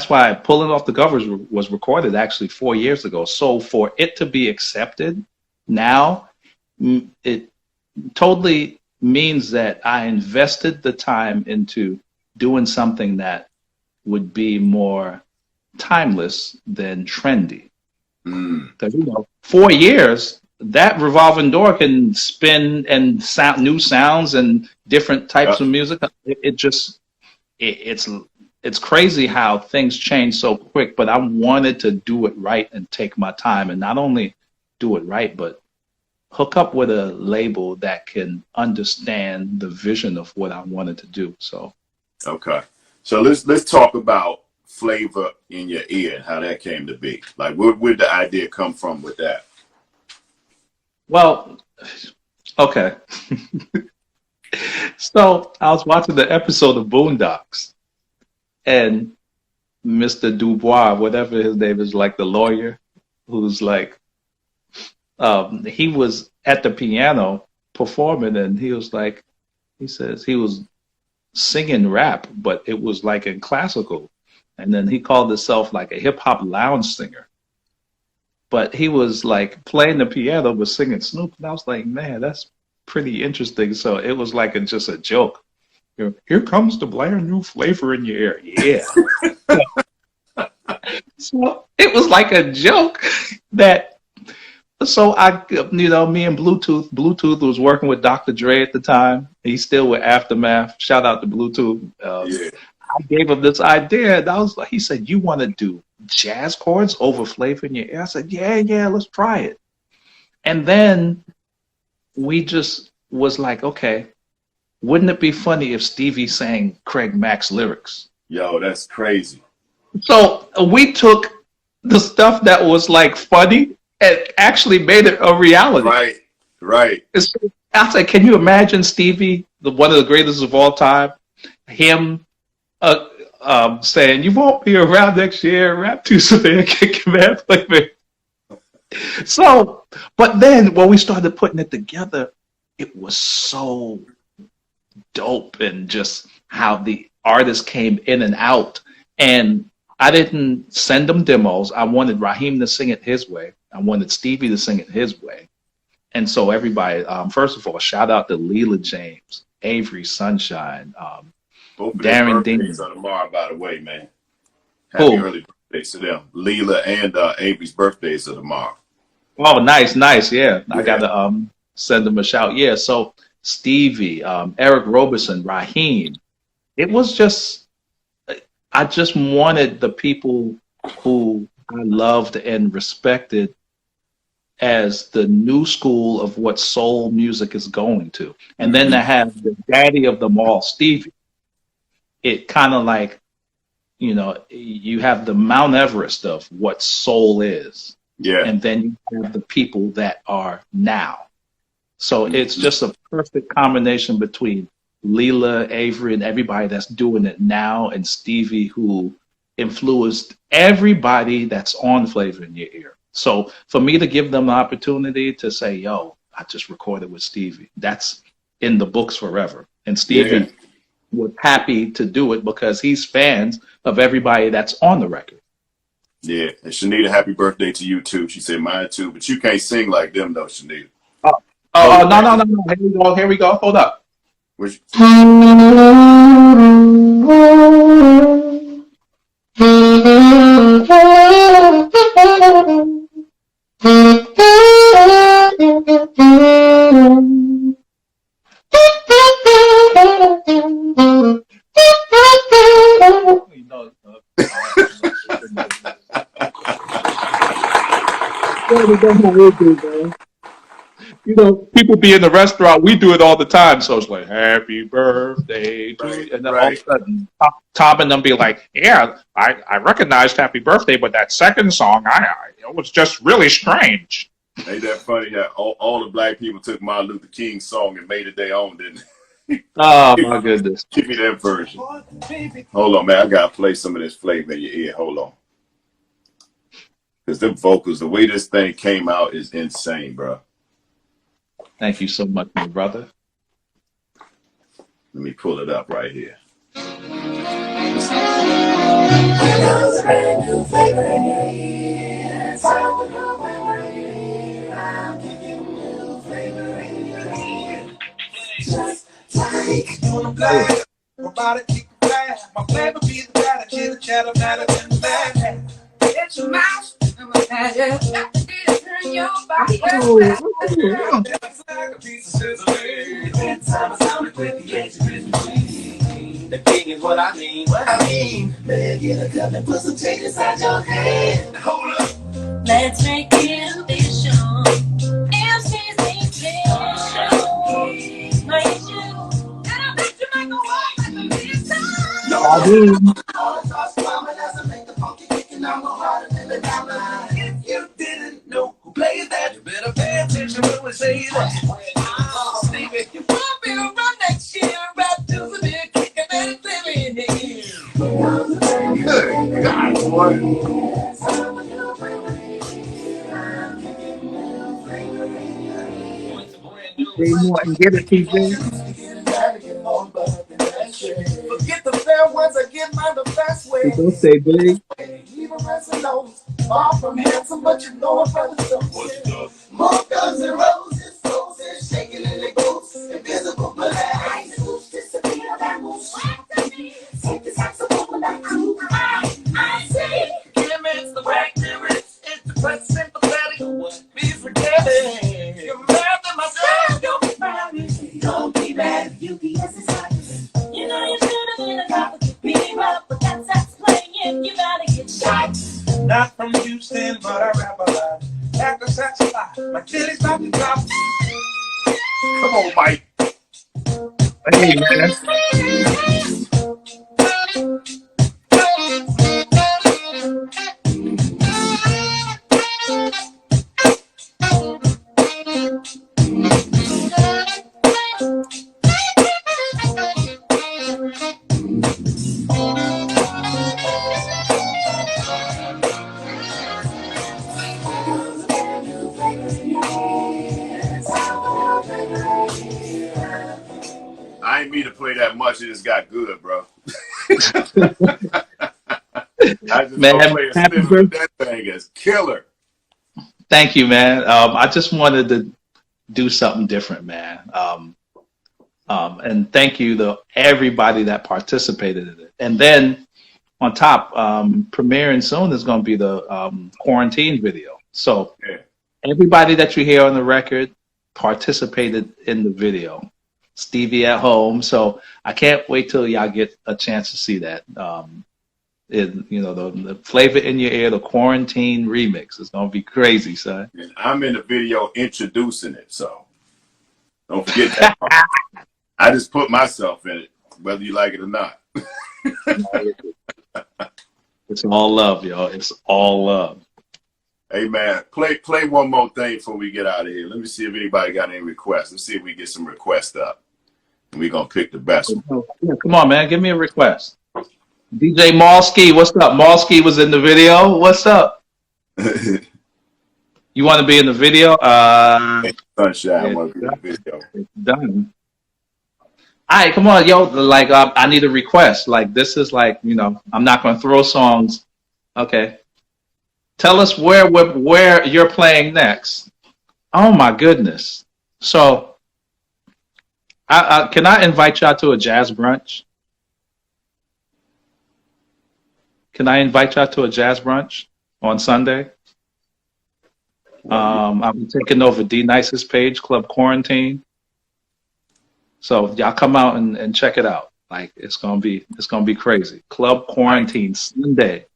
why Pulling Off the Covers was recorded actually 4 years ago. So for it to be accepted now, it totally means that I invested the time into doing something that would be more timeless than trendy. Because 4 years, that revolving door can spin and sound new sounds and different types of music. It's crazy how things change so quick. But I wanted to do it right and take my time, and not only do it right, but hook up with a label that can understand the vision of what I wanted to do. So okay, so let's talk about Flavor in Your Ear and how that came to be. Like, where did the idea come from with that? Well, okay. So I was watching the episode of Boondocks, and Mr. Dubois, whatever his name is, like the lawyer, who's like, he was at the piano performing, and he says he was singing rap, but it was like in classical. And then he called himself like a hip hop lounge singer. But he was like playing the piano but singing Snoop. And I was like, man, that's pretty interesting. So it was like just a joke. Here comes the brand new flavor in your ear. Yeah. So it was like a joke that, so me and Bluetooth was working with Dr. Dre at the time. He's still with Aftermath. Shout out to Bluetooth. Yeah. I gave him this idea, and he said, you want to do jazz chords over flavor in your ear? I said, yeah, let's try it. And then we just was like, okay, wouldn't it be funny if Stevie sang Craig Mack's lyrics? Yo, that's crazy. So we took the stuff that was like funny and actually made it a reality. Right, right. I said, can you imagine Stevie, one of the greatest of all time, him saying, "You won't be around next year, rap too severe, kick your man, play me." So, but then when we started putting it together, it was so dope, and just how the artists came in and out. And I didn't send them demos. I wanted Raheem to sing it his way. I wanted Stevie to sing it his way. And so everybody, first of all, shout out to Leela James, Avery Sunshine, Both of Darren their Dean. birthdays are tomorrow, by the way, man. Happy early birthdays to them. Leela and Avery's birthdays are tomorrow. Oh, nice. Yeah. I got to send them a shout. Yeah, so Stevie, Eric Roberson, Raheem. It was just, I just wanted the people who I loved and respected as the new school of what soul music is going to. And then to have the daddy of them all, Stevie, it kind of like, you have the Mount Everest of what soul is. Yeah. And then you have the people that are now. So it's just a perfect combination between Leela, Avery, and everybody that's doing it now, and Stevie, who influenced everybody that's on Flavor in Your Ear. So for me to give them the opportunity to say, yo, I just recorded with Stevie, that's in the books forever. And Stevie was happy to do it because he's fans of everybody that's on the record. Yeah, and Shanita, happy birthday to you too. She said mine too, but you can't sing like them though, Shanita. No. Here we go. Hold up. Which... People be in the restaurant. We do it all the time. So it's like, happy birthday to you. And then all of a sudden, Tom and them be like, yeah, I recognized happy birthday, but that second song, it was just really strange. Ain't that funny how all the black people took Martin Luther King's song and made it their own, didn't they? Oh, my goodness. Give me that version. Hold on, man. I got to play some of this flavor in your ear. Hold on. Because them vocals, the way this thing came out is insane, bro. Thank you so much, my brother. Let me pull it up right here. It's your mouth. Your body. The king is what I mean. Man, get a cup and put some change inside your hand. Hold up. Let's make it official. MC's official. Praise you. And I bet you make a walk like a big time. I do. All the thoughts coming as I make the funky kicking on my heart and the diamond. If you didn't know who plays that, you better pay attention when we say that. Stevie, you won't be around next year. Rap to the big kicking and Philly in the ear. Good God, boy. Get it, TJ. Forget the fair ones, I get mine the best way. Don't say big. Even Resolute, far from handsome, but you know I'm brother so good. More guns and roses, roses shaking in the boots, invisible black. Moose disappear, that moose after me. Take the saxophone like cool. I see. Gimmicks, the whack lyrics, it's the press sympathetic. Be forgetting. You're mad at myself, don't be mad. Don't be mad, UPS is hot. You know you should have been a cop, beat him up, but that's playing. You gotta get shot. Not from Houston, but I rap a lot. Act a sax a lot. My chili's about to drop. Come on, Mike. Hey, man. I ain't mean to play that much. It just got good, bro. I just gonna Man, play a happy snippet, but birthday. that thing is killer. Thank you, man. I just wanted to do something different, man. And thank you to everybody that participated in it. And then on top, premiering soon is going to be the quarantine video. So Yeah. everybody that you hear on the record participated in the video. Stevie at home. So I can't wait till y'all get a chance to see that. The flavor in your ear, the quarantine remix is going to be crazy, son. And I'm in the video introducing it, so don't forget that part. I just put myself in it, whether you like it or not. It's all love, y'all. It's all love. Hey man, play one more thing before we get out of here. Let me see if anybody got any requests. Let's see if we get some requests up. And we're gonna pick the best one. Yeah, come on, man. Give me a request. DJ Malski, what's up? Malski was in the video. What's up? You want to be in the video? Sunshine, It's want to be in done. the video. It's done. All right, come on, yo. Like, I need a request. Like, this is like, I'm not going to throw songs. Okay. Tell us where you're playing next. Oh my goodness. So, can I invite y'all to a jazz brunch? Can I invite y'all to a jazz brunch on Sunday? I'll be taking over D Nice's page, Club Quarantine. So y'all come out and check it out. Like it's gonna be crazy. Club Quarantine Sunday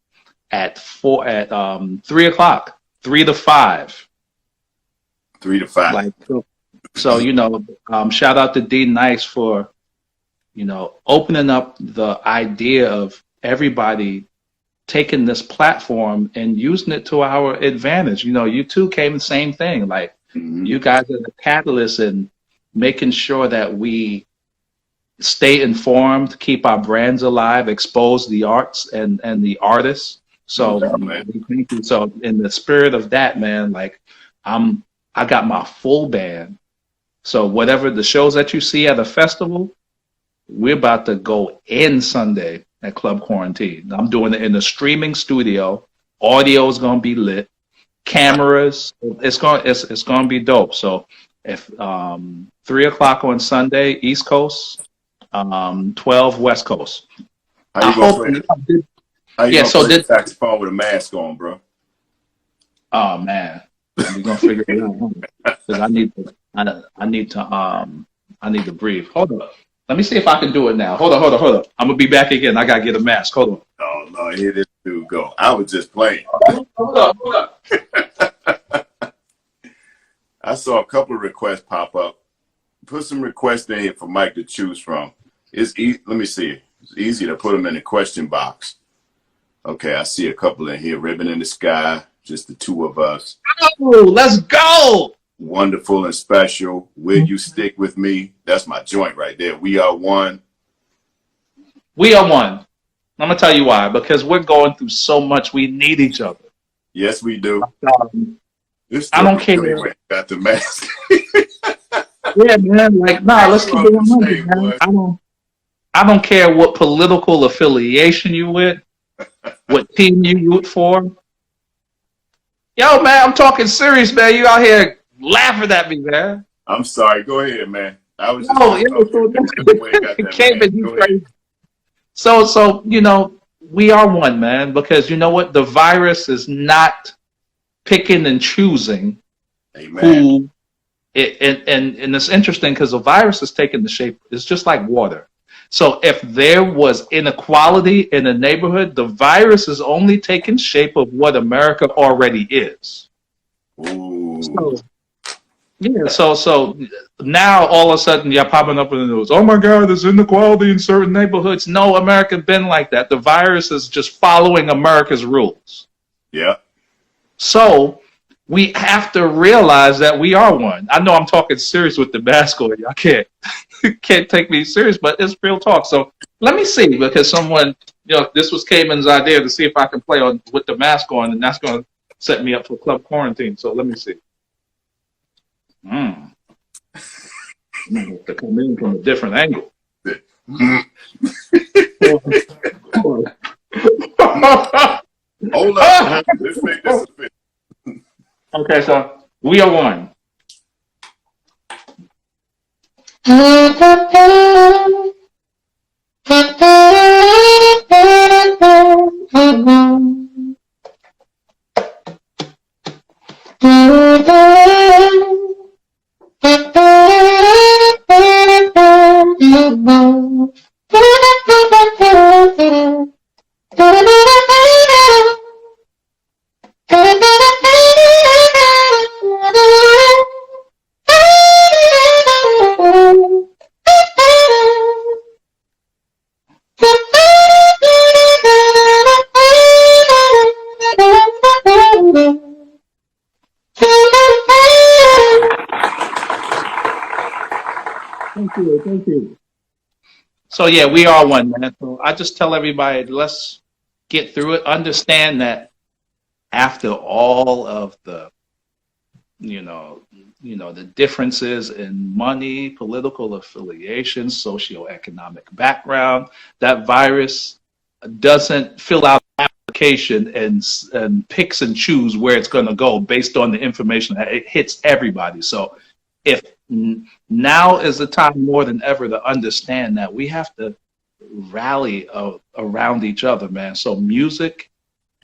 at 3 o'clock, 3 to 5. 3 to 5. Like so, shout out to D Nice for opening up the idea of everybody taking this platform and using it to our advantage. You two came the same thing. Like you guys are the catalyst in making sure that we stay informed, keep our brands alive, expose the arts and the artists. So thank you. So in the spirit of that, man, like I got my full band. So whatever the shows that you see at a festival, we're about to go in Sunday at Club Quarantine. I'm doing it in the streaming studio. Audio is gonna be lit. Cameras. It's gonna be dope. So if 3 o'clock on Sunday, East Coast, 12 West Coast. How you gonna play the saxophone with a mask on, bro? Oh man, we're gonna figure it out because I need to breathe. Hold up. Let me see if I can do it now. Hold on. I'm gonna be back again. I gotta get a mask. Hold on. Oh no, here this dude go. I was just playing. Hold up. I saw a couple of requests pop up. Put some requests in here for Mike to choose from. Let me see. It's easy to put them in the question box. Okay, I see a couple in here. Ribbon in the Sky, just the two of us. Oh, let's go. Wonderful and Special. Will You Stick With Me? That's my joint right there. We Are One. We are one. I'm gonna tell you why. Because we're going through so much. We need each other. Yes, we do. I don't care. Got the mask. Yeah, man. Like, let's keep it 100, man. I don't care what political affiliation you with, what team you root for. Yo, man, I'm talking serious, man. You out here laughing at me, man. I'm sorry. Go ahead, man. I was just So we are one, man, because you know what? The virus is not picking and choosing who. And it's interesting because the virus is taking the shape. It's just like water. So if there was inequality in a neighborhood, the virus is only taking shape of what America already is. Ooh. So Yeah, so now all of a sudden you're popping up in the news. Oh my God, there's inequality in certain neighborhoods. No, America been like that. The virus is just following America's rules. Yeah. So we have to realize that we are one. I know I'm talking serious with the mask on. Y'all can't take me serious, but it's real talk. So let me see, because someone, this was Cayman's idea to see if I can play on with the mask on, and that's going to set me up for club quarantine. So let me see. Mm. To come in from a different angle. Hold up. Let's make this a fit. Okay, so we are one. Thank you. So yeah, we are one, man. So I just tell everybody, let's get through it. Understand that after all of the, the differences in money, political affiliations, socioeconomic background, that virus doesn't fill out an application and picks and choose where it's going to go based on the information that it hits everybody. So if now is the time more than ever to understand that we have to rally around each other, man. So music,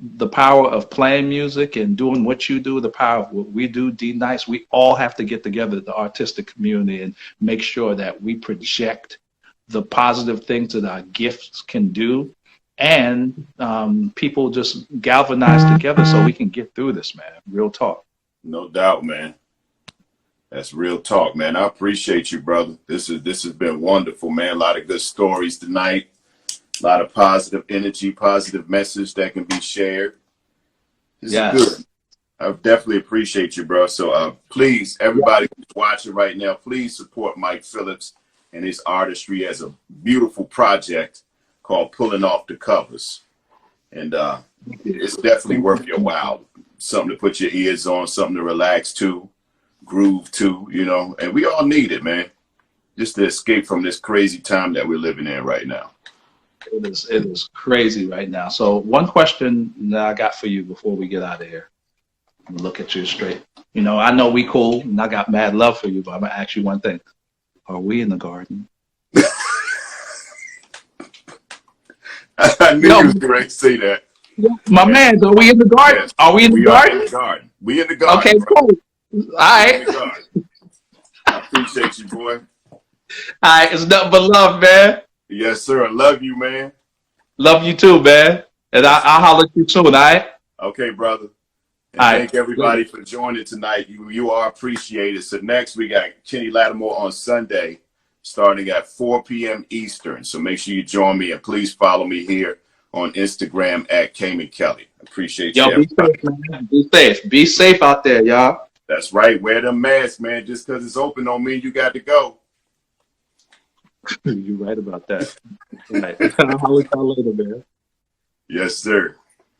the power of playing music and doing what you do, the power of what we do, D-Nice, we all have to get together, the artistic community, and make sure that we project the positive things that our gifts can do, and people just galvanize together so we can get through this, man. Real talk. No doubt, man. That's real talk, man. I appreciate you, brother. This has been wonderful, man. A lot of good stories tonight. A lot of positive energy, positive message that can be shared. This is good. I definitely appreciate you, bro. So please, everybody who's watching right now, please support Mike Phillips and his artistry as a beautiful project called Pulling Off the Covers. And it's definitely worth your while. Something to put your ears on, something to relax to, groove to, and we all need it, man. Just to escape from this crazy time that we're living in right now. It is crazy right now. So one question that I got for you before we get out of here, and look at you straight. I know we cool, and I got mad love for you, but I'm gonna ask you one thing: are we in the garden? I knew you was going to say that. My man, are we in the garden? Yes. Are we in the garden? In the garden. We in the garden. Okay, bro. cool. All right. I appreciate you, boy. All right, it's nothing but love, man. Yes, sir. I love you, man. Love you too, man. And I'll holler at you soon, all right? Okay, brother. And thank everybody for joining tonight. You are appreciated. So next we got Kenny Lattimore on Sunday, starting at 4 p.m. Eastern. So make sure you join me, and please follow me here on Instagram at Cayman Kelly. Appreciate you. Yo, be safe, man. Be safe. Be safe out there, y'all. That's right. Wear them masks, man. Just because it's open don't mean you got to go. You're right about that. All right. I'll holler at you later, man. Yes, sir.